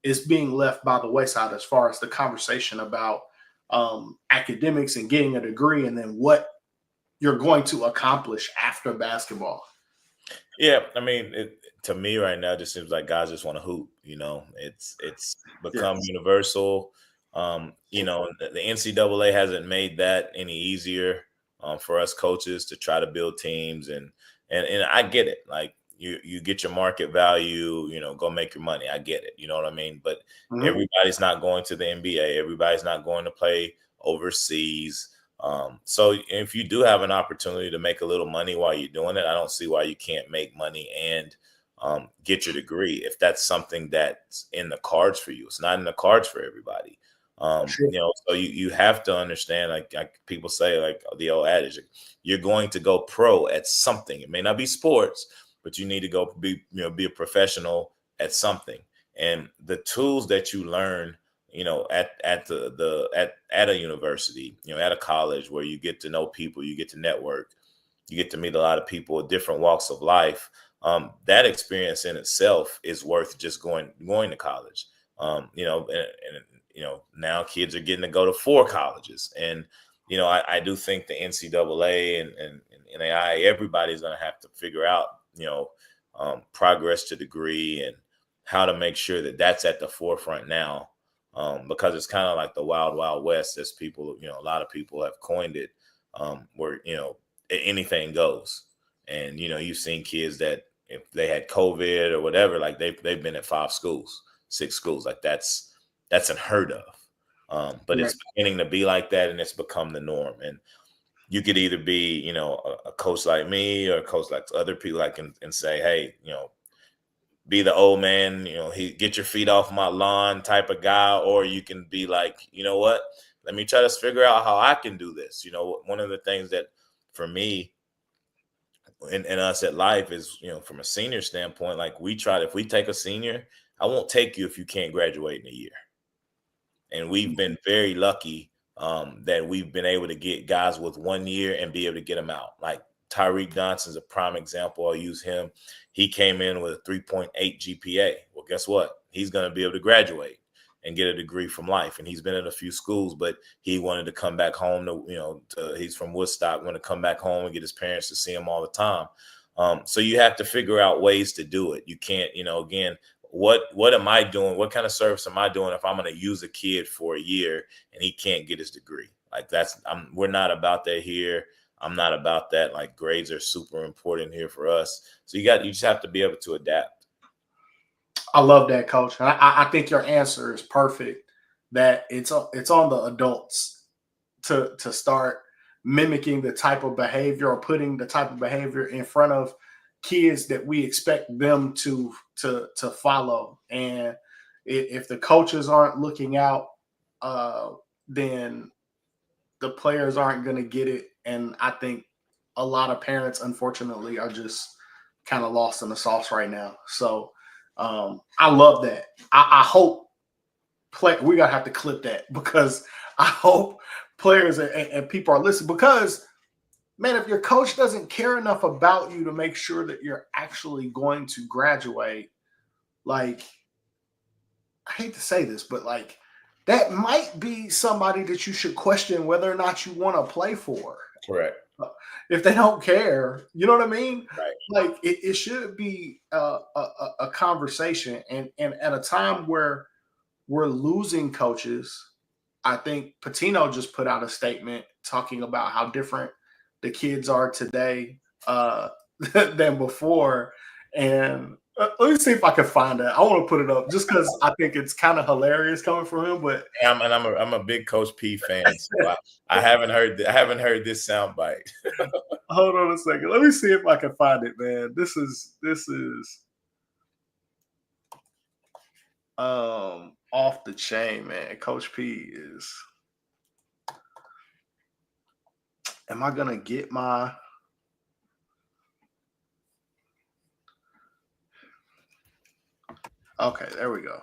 is being left by the wayside as far as the conversation about academics and getting a degree, and then what you're going to accomplish after basketball? Yeah, to me right now, it just seems like guys just want to hoop. It's become Yes. universal. The NCAA hasn't made that any easier for us coaches to try to build teams, and I get it. Like you get your market value, go make your money. I get it. You know what I mean? But Mhm. everybody's not going to the NBA. Everybody's not going to play overseas. So if you do have an opportunity to make a little money while you're doing it, I don't see why you can't make money and get your degree if that's something that's in the cards for you. It's not in the cards for everybody. Sure. So you have to understand, like people say, like the old adage, you're going to go pro at something. It may not be sports, but you need to go be a professional at something. And the tools that you learn at a university, at a college where you get to know people, you get to network, you get to meet a lot of people with different walks of life. That experience in itself is worth just going to college. Now kids are getting to go to 4 colleges, and I do think the NCAA and NAIA, everybody's going to have to figure out progress to degree and how to make sure that that's at the forefront now, because it's kind of like the wild, wild west, as people, a lot of people have coined it, where, anything goes. And, you've seen kids that if they had COVID or whatever, like they've been at 5 schools, 6 schools, like that's unheard of. But Right. it's beginning to be like that, and it's become the norm. And you could either be, a coach like me or a coach like other people, like, and say, hey, be the old man, he get your feet off my lawn type of guy, or you can be like, you know what, let me try to figure out how I can do this. One of the things that for me and us at Life is, from a senior standpoint, like if we take a senior, I won't take you if you can't graduate in a year. And we've been very lucky that we've been able to get guys with 1 year and be able to get them out. Like Tyreek Johnson's a prime example. I'll use him. He came in with a 3.8 GPA. Well, guess what? He's going to be able to graduate and get a degree from Life. And he's been at a few schools, but he wanted to come back home he's from Woodstock, want to come back home and get his parents to see him all the time. So you have to figure out ways to do it. You can't, again, what am I doing? What kind of service am I doing if I'm going to use a kid for a year and he can't get his degree? Like we're not about that here. I'm not about that. Like grades are super important here for us. So you just have to be able to adapt. I love that, Coach. And I think your answer is perfect. That it's on the adults to start mimicking the type of behavior or putting the type of behavior in front of kids that we expect them to follow. And if the coaches aren't looking out, then the players aren't going to get it. And I think a lot of parents, unfortunately, are just kind of lost in the sauce right now. So I love that. I hope we gotta have to clip that, because I hope players and people are listening, because man, if your coach doesn't care enough about you to make sure that you're actually going to graduate, like, I hate to say this, but like, that might be somebody that you should question whether or not you want to play for. Correct. If they don't care, you know what I mean? Right. Like it should be a conversation, and at a time where we're losing coaches. I think Patino just put out a statement talking about how different the kids are today than before. And let me see if I can find that. I want to put it up just because I think it's kind of hilarious coming from him. But I'm a big Coach P fan, so I haven't heard this soundbite. hold on a second. Let me see if I can find it, man. This is off the chain, man. Coach P is. Am I gonna get my? Okay, there we go.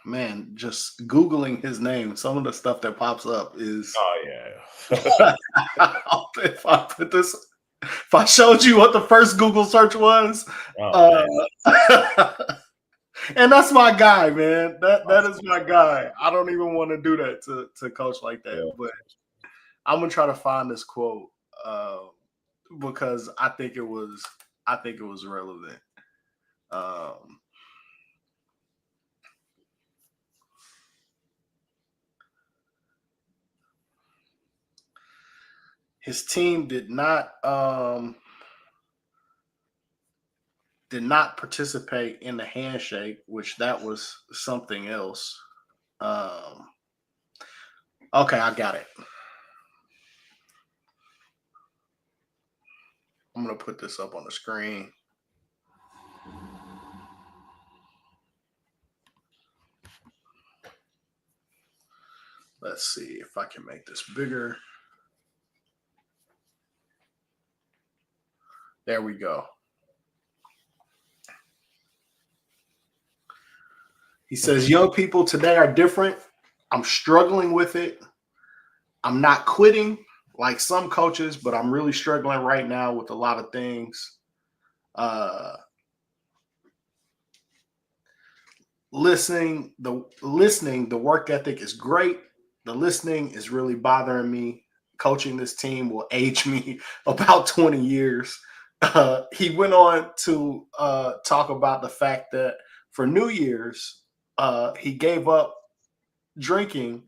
man, just Googling his name, some of the stuff that pops up is Oh yeah. if I put this if I showed you what the first Google search was, Oh uh, man. and that's my guy, man. That is my guy. I don't even want to do that to coach like that, Yeah. but I'm gonna try to find this quote because I think it was relevant. Um, his team did not participate in the handshake, which that was something else. Okay, I got it. I'm gonna put this up on the screen. Let's see if I can make this bigger. There we go. He says, young people today are different. I'm struggling with it. I'm not quitting like some coaches, but I'm really struggling right now with a lot of things. Listening, the work ethic is great. The listening is really bothering me. Coaching this team will age me about 20 years. He went on to talk about the fact that for New Year's, he gave up drinking,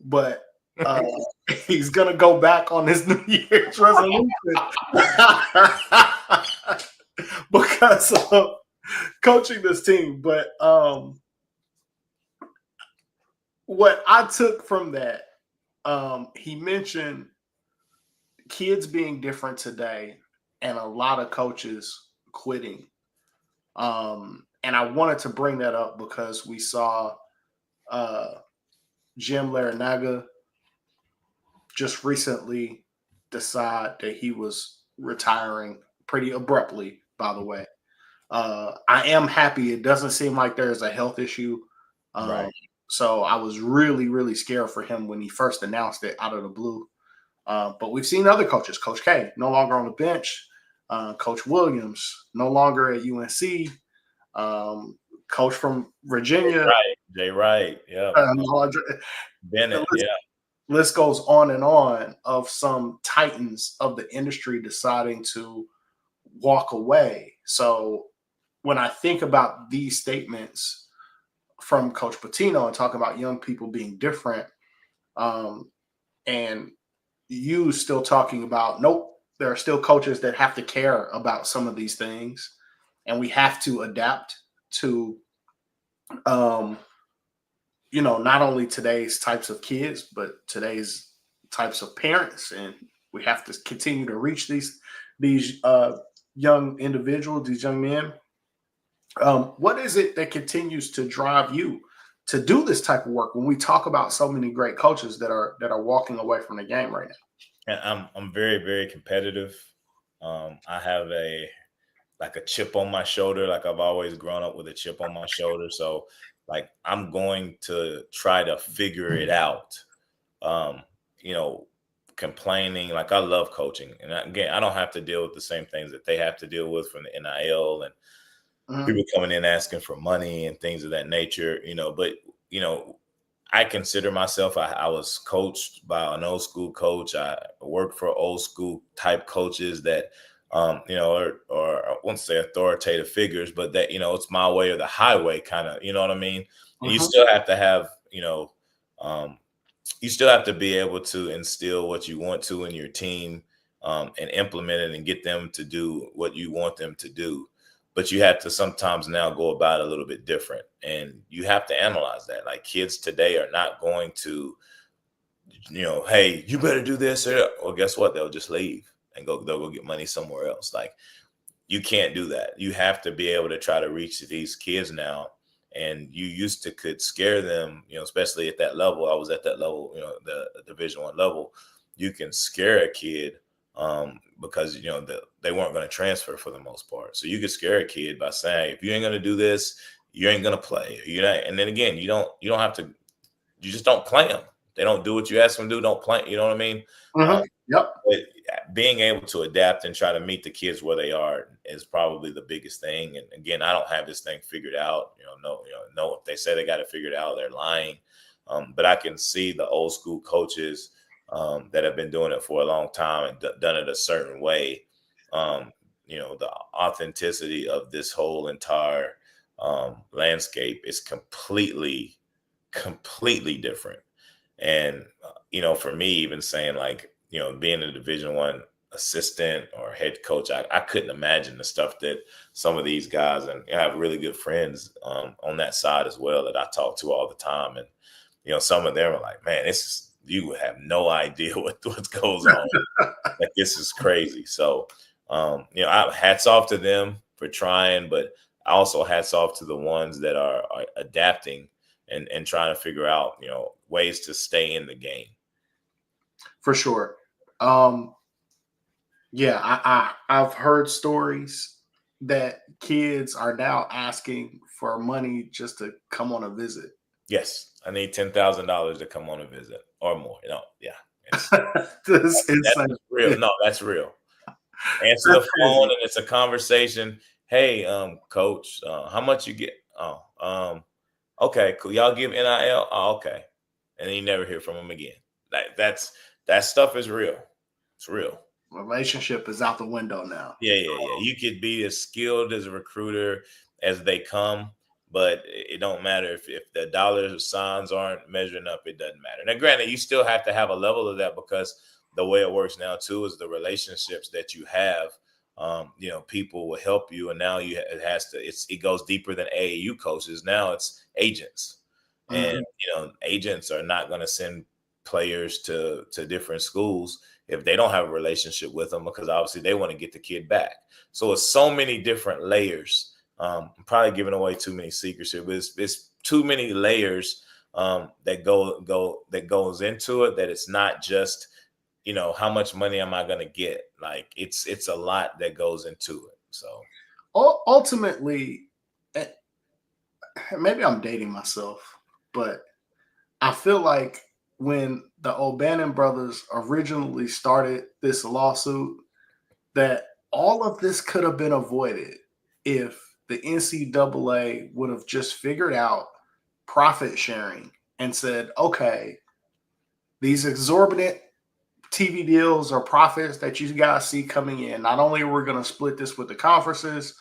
but he's gonna go back on his New Year's resolution because of coaching this team. But what I took from that, he mentioned kids being different today and a lot of coaches quitting. And I wanted to bring that up because we saw Jim Larinaga just recently decide that he was retiring pretty abruptly, by the way. I am happy. It doesn't seem like there's a health issue. Right. So I was really, really scared for him when he first announced it out of the blue. But we've seen other coaches. Coach K, no longer on the bench. Coach Williams, no longer at UNC. Coach from Virginia. Jay Wright. Yeah. Bennett. The list goes on and on of some titans of the industry deciding to walk away. So when I think about these statements from Coach Pitino and talking about young people being different, and you still talking about, nope, there are still coaches that have to care about some of these things, and we have to adapt to, not only today's types of kids, but today's types of parents, and we have to continue to reach these young individuals, these young men. What is it that continues to drive you to do this type of work when we talk about so many great coaches that are walking away from the game right now? And I'm very, very competitive. I have a chip on my shoulder. Like I've always grown up with a chip on my shoulder. So like I'm going to try to figure it out. Complaining, like I love coaching. And again, I don't have to deal with the same things that they have to deal with from the NIL and people coming in asking for money and things of that nature, but I consider myself, I was coached by an old school coach. I worked for old school type coaches that, or I won't say authoritative figures, but that, it's my way or the highway kind of, you know what I mean? And you still have to have, you still have to be able to instill what you want to in your team and implement it and get them to do what you want them to do. But you have to sometimes now go about it a little bit different. And you have to analyze that. Like kids today are not going to, hey, you better do this. Or guess what? They'll just leave and they'll go get money somewhere else. Like you can't do that. You have to be able to try to reach these kids now. And you used to could scare them, especially at that level. I was at that level, the Division I level. You can scare a kid because they weren't going to transfer for the most part. So you could scare a kid by saying, if you ain't going to do this, you ain't gonna play. And then again, you don't have to. You just don't play them. They don't do what you ask them to do. Don't play. You know what I mean? Mm-hmm. Yep. But being able to adapt and try to meet the kids where they are is probably the biggest thing. And again, I don't have this thing figured out. No, if they say they got it figured out, they're lying. But I can see the old school coaches that have been doing it for a long time and done it a certain way. The authenticity of this whole entire landscape is completely different. And for me, even saying like, being a Division I assistant or head coach, I couldn't imagine the stuff that some of these guys, and I have really good friends on that side as well that I talk to all the time. And some of them are like, man, you have no idea what goes on. Like, this is crazy. So hats off to them for trying, but also hats off to the ones that are adapting and trying to figure out, ways to stay in the game. For sure. I've heard stories that kids are now asking for money just to come on a visit. Yes, I need $10,000 to come on a visit or more. That's real. No, that's real. Answer the phone and it's a conversation. Hey, coach, how much you get? Oh, okay, cool. Y'all give NIL? Oh, okay. And then you never hear from them again. That stuff is real. It's real. Relationship is out the window now. Yeah. You could be as skilled as a recruiter as they come, but it don't matter if the dollar signs aren't measuring up. It doesn't matter. Now, granted, you still have to have a level of that because the way it works now too is the relationships that you have. People will help you, and now it goes deeper than AAU coaches. Now it's agents, and agents are not going to send players to different schools if they don't have a relationship with them, because obviously they want to get the kid back. So it's so many different layers. I'm probably giving away too many secrets here, but it's too many layers that goes into it, that it's not just how much money am I going to get? Like it's a lot that goes into it. So ultimately, maybe I'm dating myself, but I feel like when the O'Bannon brothers originally started this lawsuit, that all of this could have been avoided if the NCAA would have just figured out profit sharing and said, okay, these exorbitant TV deals or profits that you guys see coming in, not only are we going to split this with the conferences,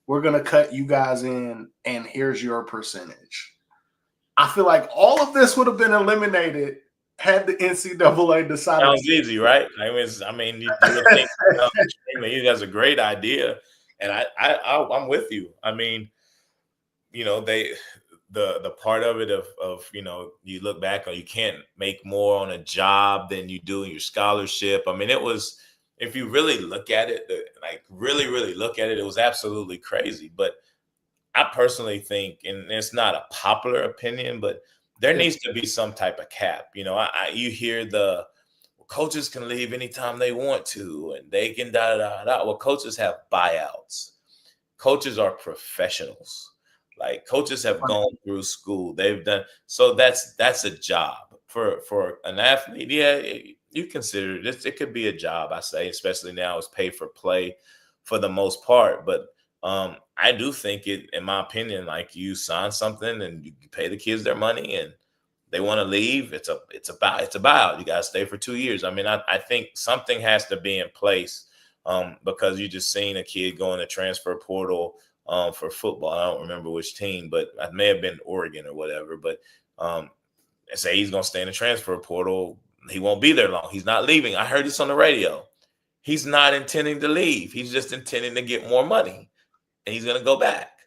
we're going to cut you guys in, and here's your percentage. I feel like all of this would have been eliminated had the NCAA decided. Sounds easy, right? You would think that's a great idea, and I'm with you. I mean, the part of it of you look back on, you can't make more on a job than you do in your scholarship. I mean, it was, if you really look at it, really look at it, it was absolutely crazy. But I personally think, and it's not a popular opinion, but there needs to be some type of cap. You hear the coaches can leave anytime they want to, and they can da. Well, coaches have buyouts. Coaches are professionals. Like, coaches have gone through school. They've done, so that's a job for an athlete. Yeah, you consider it. It could be a job, I say, especially now it's pay for play for the most part. But I do think it, in my opinion, like, you sign something and you pay the kids their money and they want to leave. It's a buyout. You got to stay for 2 years. I mean, I think something has to be in place because you just seen a kid go in the transfer portal for football. I don't remember which team, but it may have been Oregon or whatever. But say he's going to stay in the transfer portal. He won't be there long. He's not leaving. I heard this on the radio. He's not intending to leave. He's just intending to get more money. And he's going to go back.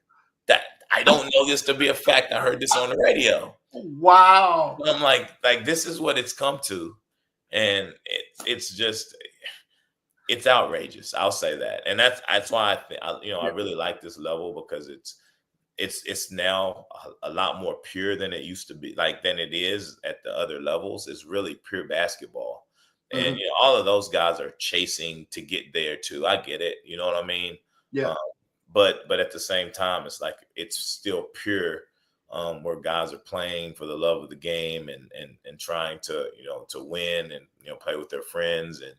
That I don't know this to be a fact. I heard this on the radio. Wow. I'm like this is what it's come to. And it's just, it's outrageous. I'll say that. And that's why I really like this level, because it's now a lot more pure than it used to be, than it is at the other levels. It's really pure basketball. Mm-hmm. And all of those guys are chasing to get there too. I get it. You know what I mean? Yeah. But at the same time, it's like it's still pure, where guys are playing for the love of the game and trying to to win and play with their friends and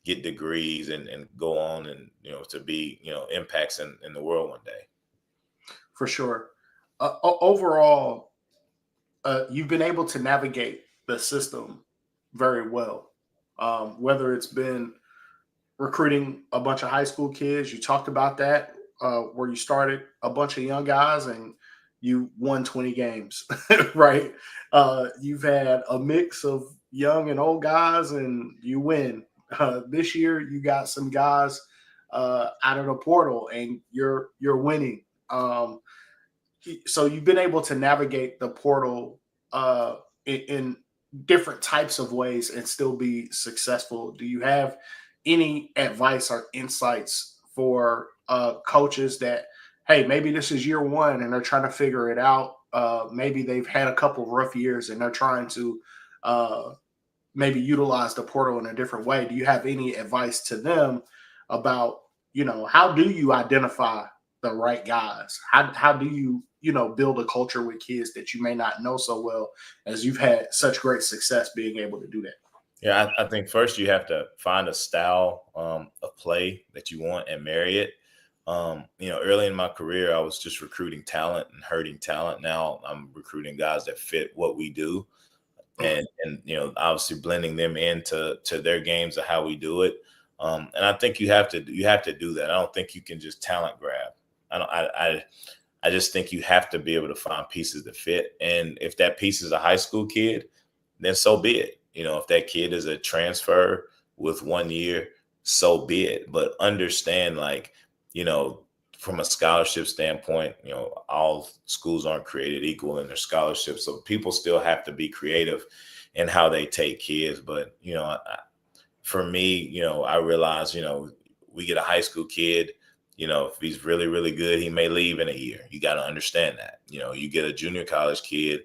get degrees and go on and to be impacts in the world one day. For sure. Overall, you've been able to navigate the system very well. Whether it's been recruiting a bunch of high school kids, you talked about that, where you started a bunch of young guys and you won 20 games, right? You've had a mix of young and old guys, and you win. This year, you got some guys out of the portal, and you're winning. So you've been able to navigate the portal in different types of ways and still be successful. Do you have any advice or insights for coaches that, hey, maybe this is year one and they're trying to figure it out? Maybe they've had a couple of rough years and they're trying to maybe utilize the portal in a different way. Do you have any advice to them about, how do you identify the right guys? How do you, build a culture with kids that you may not know so well, as you've had such great success being able to do that? Yeah, I think first you have to find a style of play that you want and marry it. Early in my career, I was just recruiting talent and hurting talent. Now I'm recruiting guys that fit what we do, and obviously blending them into their games of how we do it. And I think you have to do that. I don't think you can just talent grab. I just think you have to be able to find pieces that fit. And if that piece is a high school kid, then so be it. If that kid is a transfer with 1 year, so be it. But understand, from a scholarship standpoint, all schools aren't created equal in their scholarships. So people still have to be creative in how they take kids. But, for me, I realize, we get a high school kid, if he's really, really good, he may leave in a year. You got to understand that. You get a junior college kid,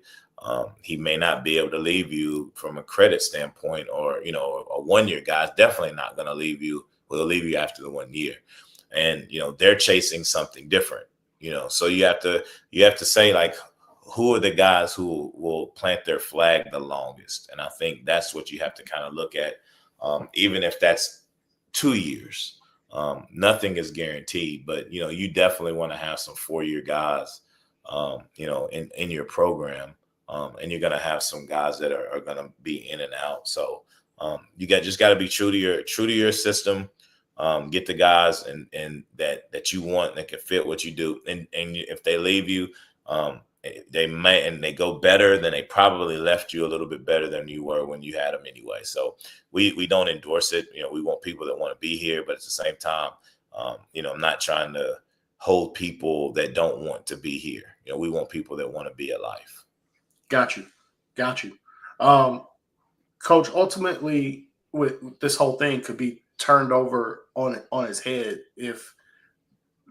he may not be able to leave you from a credit standpoint, or, a 1 year guy's definitely not going to leave you. Will leave you after the 1 year. And, they're chasing something different, so you have to say, like, who are the guys who will plant their flag the longest? And I think that's what you have to kind of look at, even if that's 2 years. Nothing is guaranteed, but, you definitely want to have some 4-year guys, in your program. And you're going to have some guys that are going to be in and out. So you just got to be true to your system. Get the guys and that you want that can fit what you do. And if they leave you, they may, and they go better, then they probably left you a little bit better than you were when you had them anyway. So we don't endorse it. We want people that want to be here, but at the same time, I'm not trying to hold people that don't want to be here. We want people that want to be at life. Got you. Coach, ultimately, with this whole thing could be turned over on his head if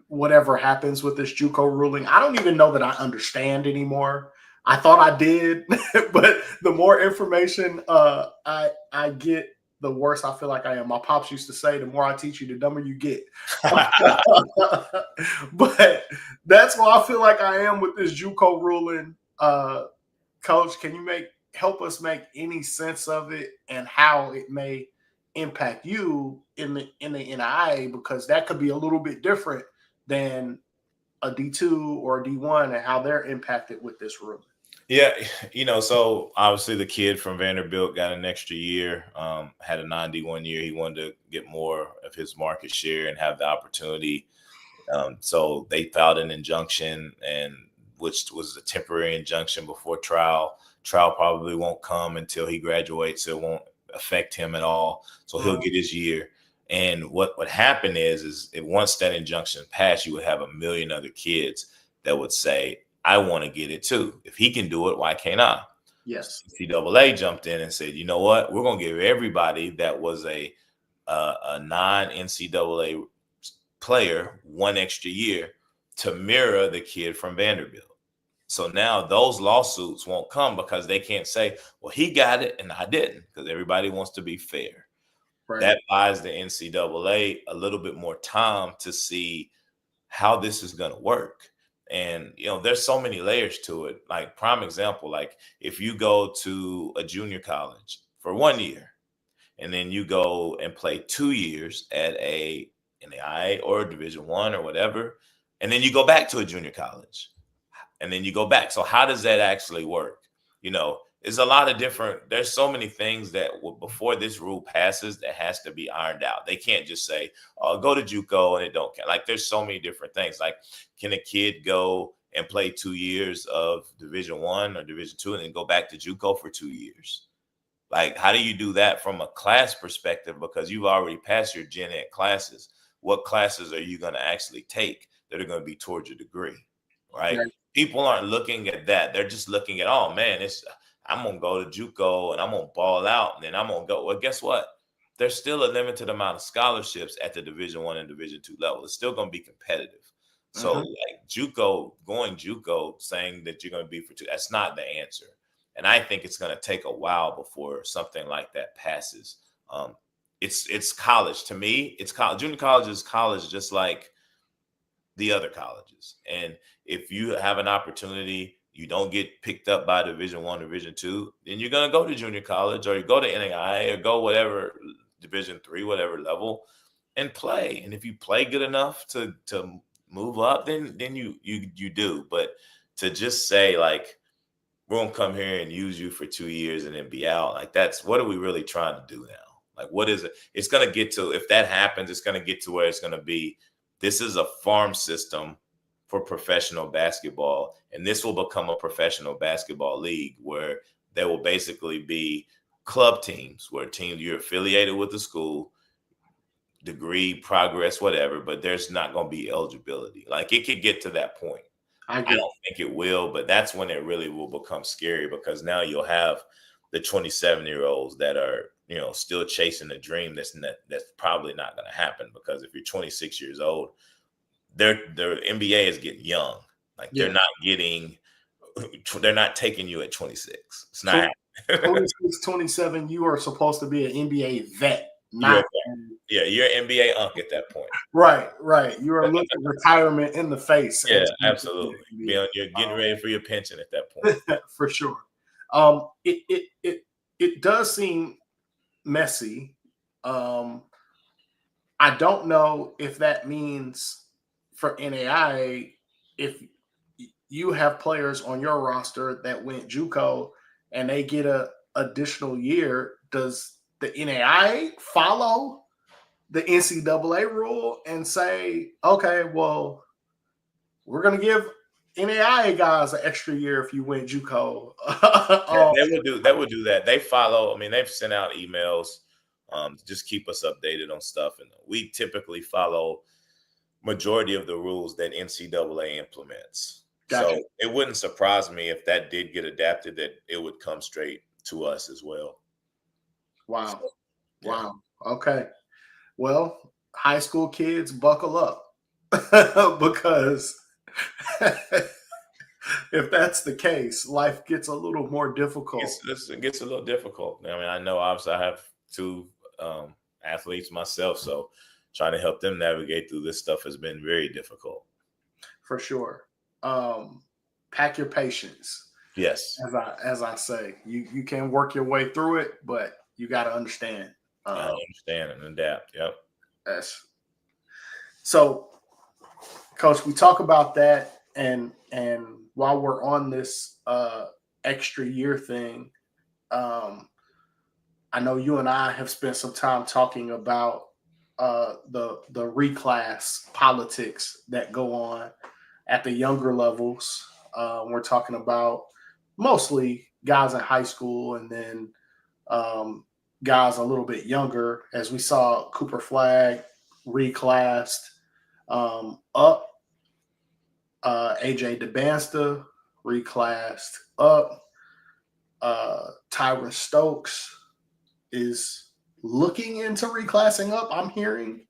whatever happens with this JUCO ruling. I don't even know that I understand anymore. I thought I did, but the more information I get, the worse I feel like I am. My pops used to say, the more I teach you, the dumber you get. But that's why I feel like I am with this JUCO ruling. Coach, can you help us make any sense of it and how it may impact you in the NIA, because that could be a little bit different than a D2 or a D1 and how they're impacted with this ruling. Yeah, so obviously the kid from Vanderbilt got an extra year, had a 91 year. He wanted to get more of his market share and have the opportunity. So they filed an injunction, and which was a temporary injunction before trial. Trial probably won't come until he graduates. So it won't affect him at all. So he'll get his year. And what would happen is if once that injunction passed, you would have 1 million other kids that would say, I want to get it too. If he can do it, why can't I? Yes. NCAA jumped in and said, you know what? We're going to give everybody that was a non-NCAA player 1 extra year to mirror the kid from Vanderbilt. So now those lawsuits won't come because they can't say, well, he got it and I didn't, because everybody wants to be fair. Right. That buys the NCAA a little bit more time to see how this is going to work. And, there's so many layers to it. Like, prime example, like if you go to a junior college for 1 year, and then you go and play 2 years at a NAIA or a Division I or whatever, and then you go back to a junior college, and then you go back. So how does that actually work? There's a lot of there's so many things that before this rule passes that has to be ironed out. They can't just say, oh, go to JUCO and it don't count. Like, there's so many different things. Like, can a kid go and play 2 years of Division I or Division II and then go back to JUCO for 2 years? Like, how do you do that from a class perspective? Because you've already passed your gen ed classes. What classes are you going to actually take that are going to be towards your degree, right? Right. People aren't looking at that. They're just looking at, oh man, I'm going to go to JUCO and I'm going to ball out and then I'm going to go. Well, guess what? There's still a limited amount of scholarships at the Division I and Division II level. It's still going to be competitive. So like going JUCO, saying that you're going to be for 2, that's not the answer. And I think it's going to take a while before something like that passes. It's college. To me, it's college. Junior college is college just like the other colleges. And if you have an opportunity, you don't get picked up by Division I, Division II, then you're going to go to junior college or you go to NAIA or go whatever, Division III, whatever level, and play. And if you play good enough to move up, then you do. But to just say, like, we're going to come here and use you for 2 years and then be out, like, that's, what are we really trying to do now? Like, what is it? It's going to get to, if that happens, it's going to get to where it's going to be, this is a farm system for professional basketball, and this will become a professional basketball league where there will basically be club teams, where teams, you're affiliated with the school, degree, progress, whatever, but there's not going to be eligibility. Like, it could get to that point. I don't think it will, but that's when it really will become scary, because now you'll have the 27-year-olds that are, still chasing a dream that's probably not going to happen, because if you're 26 years old, their NBA is getting young. Like, they're not taking you at 26. It's not 26, 27, you are supposed to be an NBA vet. You're NBA unk at that point. Right. You are looking retirement in the face. Yeah, absolutely. You're getting ready for your pension at that point. For sure. It does seem messy. I don't know if that means for NAIA, if you have players on your roster that went JUCO and they get a additional year, does the NAIA follow the NCAA rule and say, okay, well, we're going to give NAIA guys an extra year if you win JUCO? They would do that. They follow. I mean, they've sent out emails to just keep us updated on stuff, and we typically follow majority of the rules that NCAA implements. Gotcha. So it wouldn't surprise me if that did get adapted, that it would come straight to us as well. Wow. So, yeah. Wow. Okay. Well, high school kids, buckle up, because if that's the case, life gets a little more difficult. It gets a little difficult. I mean, I know obviously I have 2 athletes myself, so trying to help them navigate through this stuff has been very difficult. For sure. Pack your patience. Yes. As I say, you can work your way through it, but you got to understand. Understand and adapt. Yep. Yes. So, Coach, we talk about that, and while we're on this extra year thing, I know you and I have spent some time talking about the reclass politics that go on at the younger levels. We're talking about mostly guys in high school, and then guys a little bit younger, as we saw Cooper Flagg reclassed up. AJ DeBansta reclassed up. Tyron Stokes is looking into reclassing up, I'm hearing.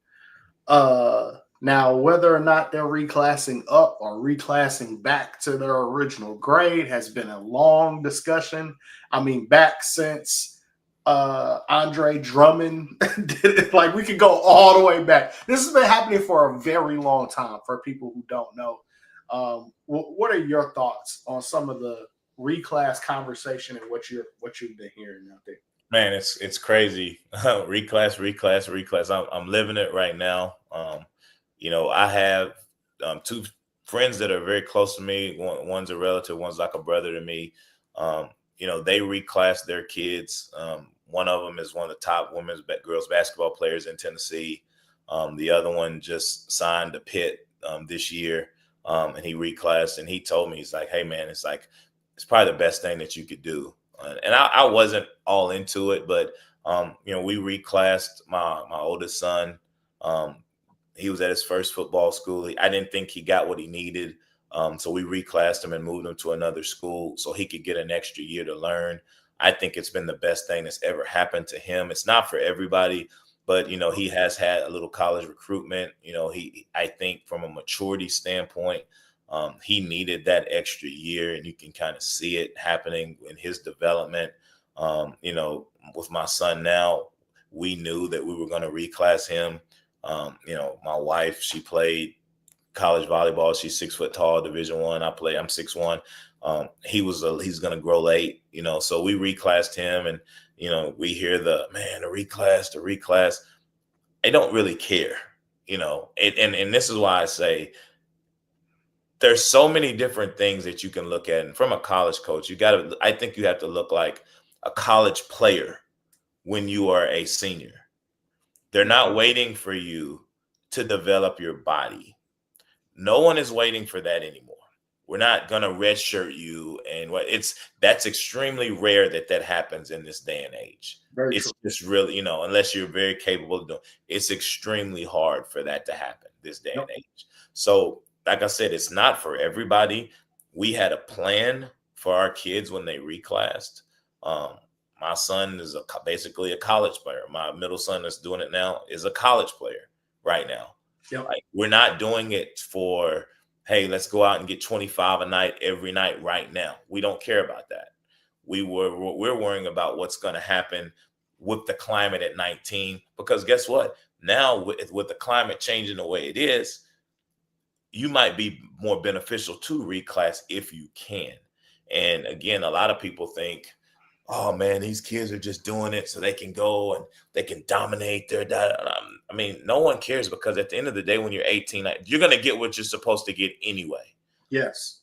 Now, whether or not they're reclassing up or reclassing back to their original grade has been a long discussion. I mean, back since Andre Drummond. Like, we could go all the way back. This has been happening for a very long time for people who don't know. What are your thoughts on some of the reclass conversation and what you've been hearing out there? Man, it's crazy. Reclass. I'm living it right now. I have two friends that are very close to me. One's a relative, one's like a brother to me. They reclass their kids. One of them is one of the top girls basketball players in Tennessee. The other one just signed to Pitt this year, and he reclassed. And he told me, he's like, "Hey, man, it's probably the best thing that you could do." And I wasn't all into it, but we reclassed my oldest son. He was at his first football school. I didn't think he got what he needed. So we reclassed him and moved him to another school so he could get an extra year to learn. I think it's been the best thing that's ever happened to him. It's not for everybody, but, he has had a little college recruitment. I think from a maturity standpoint, he needed that extra year, and you can kind of see it happening in his development. With my son now, we knew that we were going to reclass him. My wife, she played college volleyball. She's 6 foot tall, Division I. I'm 6'1". He's going to grow late, so we reclassed him, and, we hear the reclass. I don't really care, and this is why I say there's so many different things that you can look at. And from a college coach, I think you have to look like a college player when you are a senior. They're not waiting for you to develop your body. No one is waiting for that anymore. We're not going to redshirt you. And that's extremely rare that happens in this day and age. Very it's true. just really, unless you're very capable of doing it, it's extremely hard for that to happen this day and age. So, like I said, it's not for everybody. We had a plan for our kids when they reclassed. My son is basically a college player. My middle son that's doing it now is a college player right now. Yep. Like, we're not doing it for, hey, let's go out and get 25 a night every night right now. We don't care about that. We're worrying about what's going to happen with the climate at 19, because guess what? Now with the climate changing the way it is, you might be more beneficial to reclass if you can. And again, a lot of people think, oh man, these kids are just doing it so they can go and they can dominate their dad. I mean, no one cares, because at the end of the day, when you're 18, you're going to get what you're supposed to get anyway. Yes.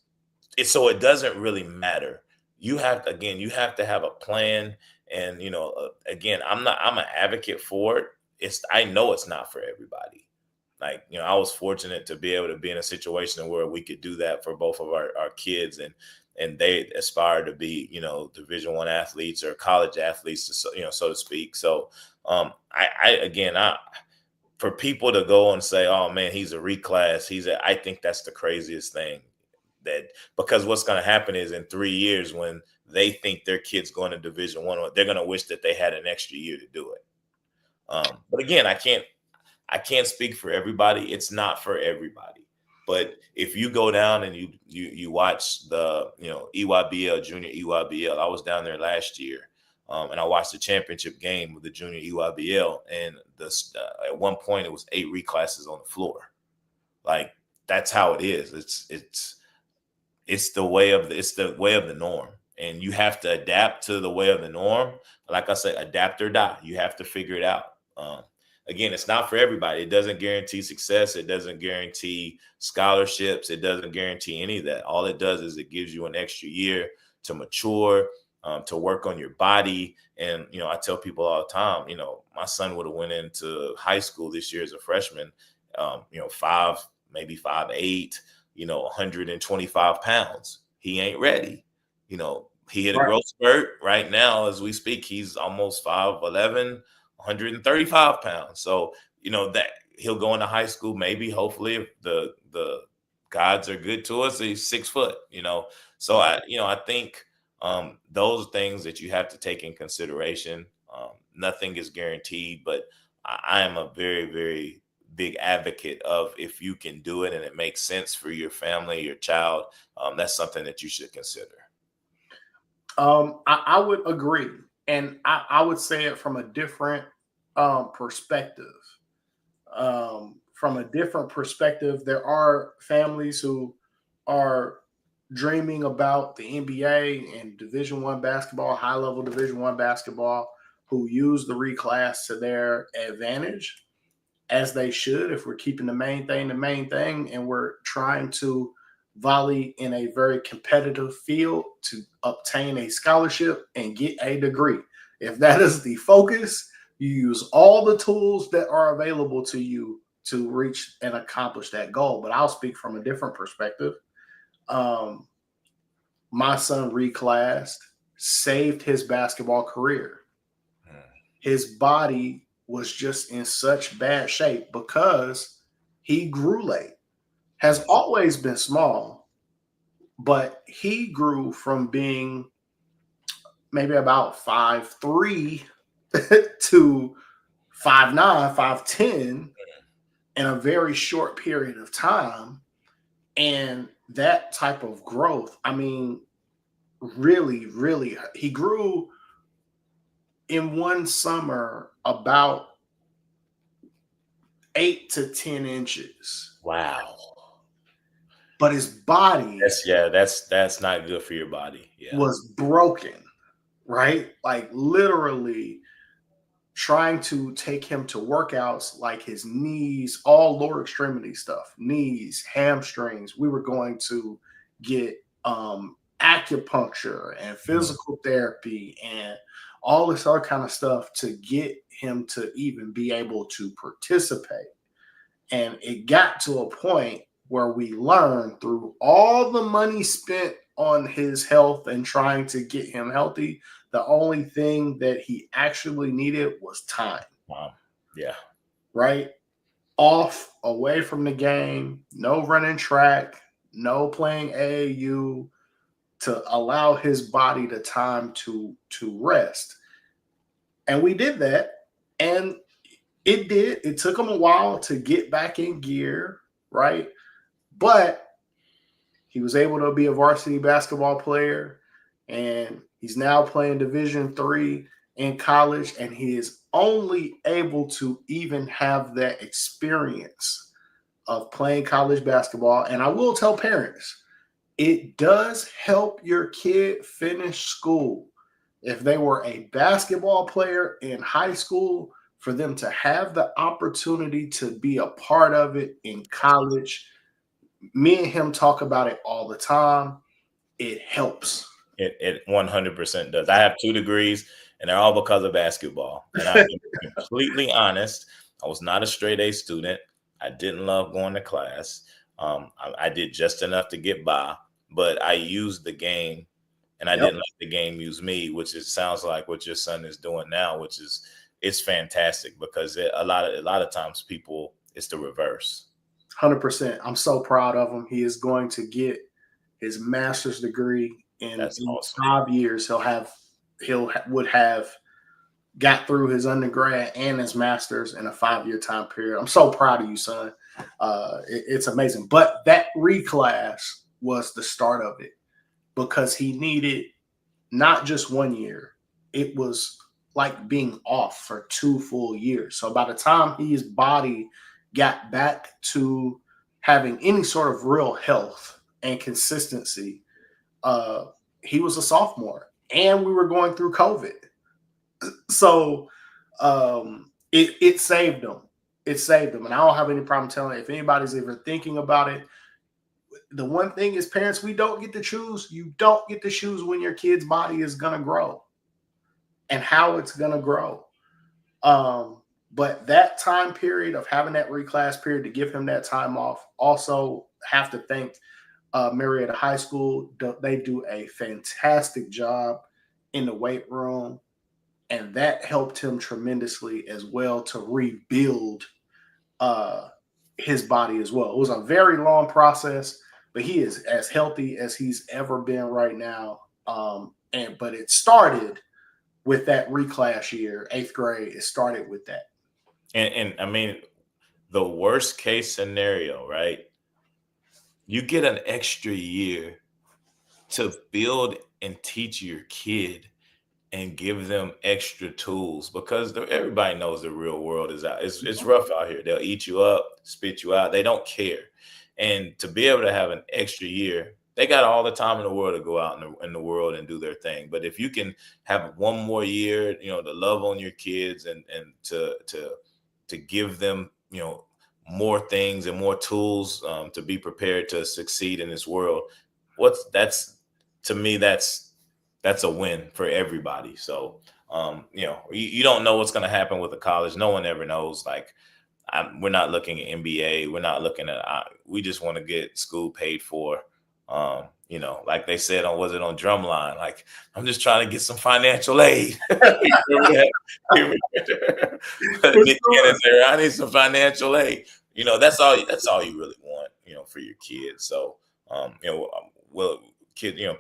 So it doesn't really matter. You have to have a plan. And, again, I'm an advocate for it. I know it's not for everybody. Like, I was fortunate to be able to be in a situation where we could do that for both of our kids, and they aspire to be, Division I athletes or college athletes, so to speak. So, for people to go and say, "Oh man, he's a reclass," I think that's the craziest thing. Because what's going to happen is in 3 years, when they think their kid's going to Division I, they're going to wish that they had an extra year to do it. But again, I can't speak for everybody. It's not for everybody. But if you go down and you watch the EYBL, junior EYBL, I was down there last year, and I watched the championship game with the junior EYBL, and at one point it was 8 reclasses on the floor. Like, that's how it is. It's the way of the norm, and you have to adapt to the way of the norm. Like I said, adapt or die. You have to figure it out. Again, it's not for everybody. It doesn't guarantee success. It doesn't guarantee scholarships. It doesn't guarantee any of that. All it does is it gives you an extra year to mature, to work on your body. And, I tell people all the time, my son would have went into high school this year as a freshman, maybe 5'8", 125 pounds. He ain't ready. He hit a growth spurt. Right now, as we speak, he's almost 5'11", 135 pounds. So, that he'll go into high school, maybe, hopefully, if the gods are good to us, he's 6 foot, So I think those things that you have to take in consideration. Nothing is guaranteed, but I am a very, very big advocate of, if you can do it and it makes sense for your family, your child, that's something that you should consider. I would agree. and I would say it from a different perspective. From a different perspective, there are families who are dreaming about the NBA and Division One basketball, high level Division One basketball, who use the reclass to their advantage, as they should. If we're keeping the main thing, and we're trying to volley in a very competitive field to obtain a scholarship and get a degree. If that is the focus, you use all the tools that are available to you to reach and accomplish that goal. But I'll speak from a different perspective. My son reclassed, saved his basketball career. His body was just in such bad shape because he grew late. Has always been small, but he grew from being maybe about 5'3" to 5'9", 5'10" in a very short period of time. And that type of growth, I mean, really, really, he grew in one summer about 8 to 10 inches. Wow. But his body That's not good for your body. Yeah. was broken, right? Like literally trying to take him to workouts, like his knees, all lower extremity stuff, knees, hamstrings. We were going to get acupuncture and physical therapy and all this other kind of stuff to get him to even be able to participate. And it got to a point where we learned, through all the money spent on his health and trying to get him healthy, the only thing that he actually needed was time. Wow. Yeah. Right? Off, away from the game, no running track, no playing AAU, to allow his body the time to rest. And we did that. And it took him a while to get back in gear, right? But he was able to be a varsity basketball player, and he's now playing Division III in college, and he is only able to even have that experience of playing college basketball. And I will tell parents, it does help your kid finish school. If they were a basketball player in high school, for them to have the opportunity to be a part of it in college, me and him talk about it all the time. It helps. It 100% does. I have 2 degrees, and they're all because of basketball. And I'm completely honest. I was not a straight A student. I didn't love going to class. I did just enough to get by, but I used the game, and I didn't let the game use me, which sounds like what your son is doing now, which is, it's fantastic, because a lot of times people, it's the reverse. 100%. I'm so proud of him. He is going to get his master's degree in awesome. 5 years. Would have got through his undergrad and his master's in a 5-year time period. I'm so proud of you, son. It's amazing. But that reclass was the start of it, because he needed not just 1 year. It was like being off for 2 full years. So by the time his body got back to having any sort of real health and consistency, he was a sophomore, and we were going through COVID. So it saved him. It saved him. And I don't have any problem telling it. If anybody's ever thinking about it, the one thing is, parents, we don't get to choose. You don't get to choose when your kid's body is going to grow and how it's going to grow. But that time period of having that reclass period to give him that time off, also have to thank Marietta High School. They do a fantastic job in the weight room, and that helped him tremendously as well to rebuild his body as well. It was a very long process, but he is as healthy as he's ever been right now. But it started with that reclass year, 8th grade. It started with that. And I mean, the worst case scenario, right? You get an extra year to build and teach your kid and give them extra tools, because everybody knows the real world is out. It's rough out here. They'll eat you up, spit you out. They don't care. And to be able to have an extra year, they got all the time in the world to go out in the world and do their thing. But if you can have one more year, to love on your kids and to give them, more things and more tools to be prepared to succeed in this world, to me, that's a win for everybody. So, you don't know what's going to happen with the college. No one ever knows. Like, we're not looking at NBA. We're not looking at. We just want to get school paid for. Like they said was it on Drumline? Like, I'm just trying to get some financial aid. Nick Cannon's there. I need some financial aid. That's all you really want. For your kids. So,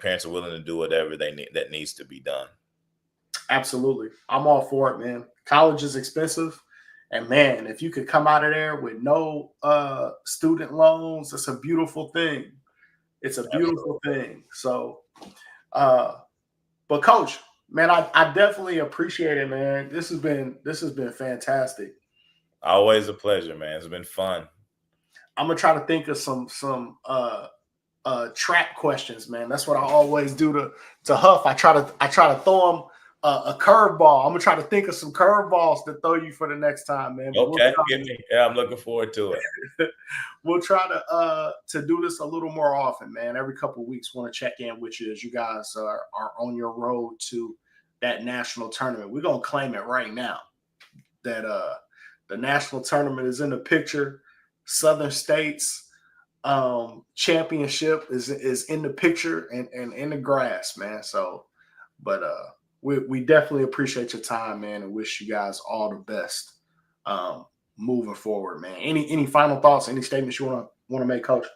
parents are willing to do whatever they need that needs to be done. Absolutely, I'm all for it, man. College is expensive. And man, if you could come out of there with no student loans, it's a beautiful thing. It's a beautiful thing. So, but Coach, man, I definitely appreciate it, man. This has been fantastic. Always a pleasure, man. It's been fun. I'm gonna try to think of some trap questions, man. That's what I always do to Huff. I try to throw him a curveball. I'm gonna try to think of some curveballs to throw you for the next time, man. Okay, yeah, I'm looking forward to it. We'll try to do this a little more often, man. Every couple of weeks, want to check in with you as you guys are on your road to that national tournament. We're gonna claim it right now that the national tournament is in the picture. Southern States championship is in the picture and in the grass, man. So, but we definitely appreciate your time, man, and wish you guys all the best moving forward, man. Any final thoughts, any statements you want to make, Coach?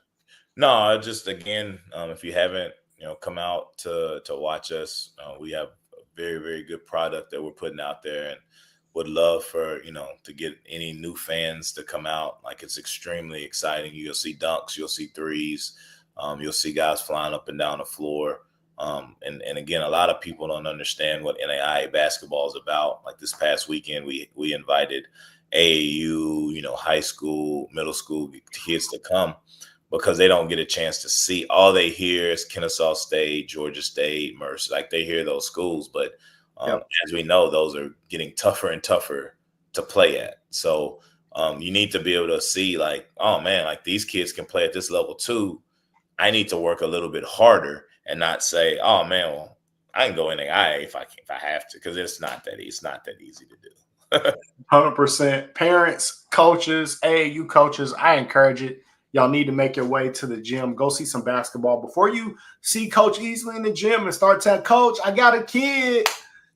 No, just again, if you haven't come out to watch us, we have a very, very good product that we're putting out there, and would love for to get any new fans to come out. Like, it's extremely exciting. You'll see dunks, you'll see threes, you'll see guys flying up and down the floor. And again, a lot of people don't understand what NAIA basketball is about. Like, this past weekend, we invited AAU, high school, middle school kids to come, because they don't get a chance to see. All they hear is Kennesaw State, Georgia State, Mercer. Like, they hear those schools, but as we know, those are getting tougher and tougher to play at. So you need to be able to see, like, oh man, like, these kids can play at this level too. I need to work a little bit harder and not say, oh man, well, I can go in NAIA if I have to, because it's not that easy to do. 100%. Parents, coaches, AAU coaches, I encourage it. Y'all need to make your way to the gym. Go see some basketball before you see Coach Easley in the gym and start telling Coach, I got a kid.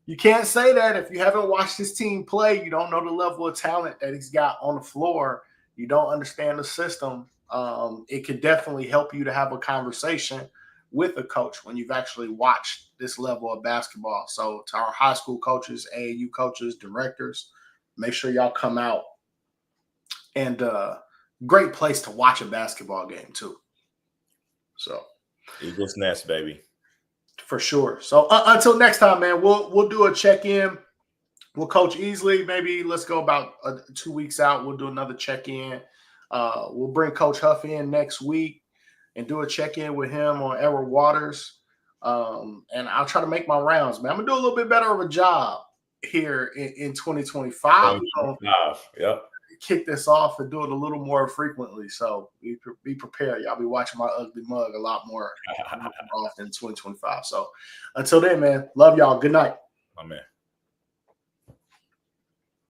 You can't say that if you haven't watched his team play. You don't know the level of talent that he's got on the floor. You don't understand the system. It could definitely help you to have a conversation with a coach when you've actually watched this level of basketball. So to our high school coaches, AAU coaches, directors, make sure y'all come out. And great place to watch a basketball game too. So Eagles Nest, baby. For sure. So until next time, man, we'll do a check-in. We'll Coach Easley. Maybe let's go about 2 weeks out. We'll do another check-in. We'll bring Coach Huff in next week and do a check-in with him on Edward Waters. And I'll try to make my rounds, man. I'm gonna do a little bit better of a job here in 2025. Yep. Kick this off and do it a little more frequently. So be prepared. Y'all be watching my ugly mug a lot more often in 2025. So until then, man, love y'all. Good night. My man.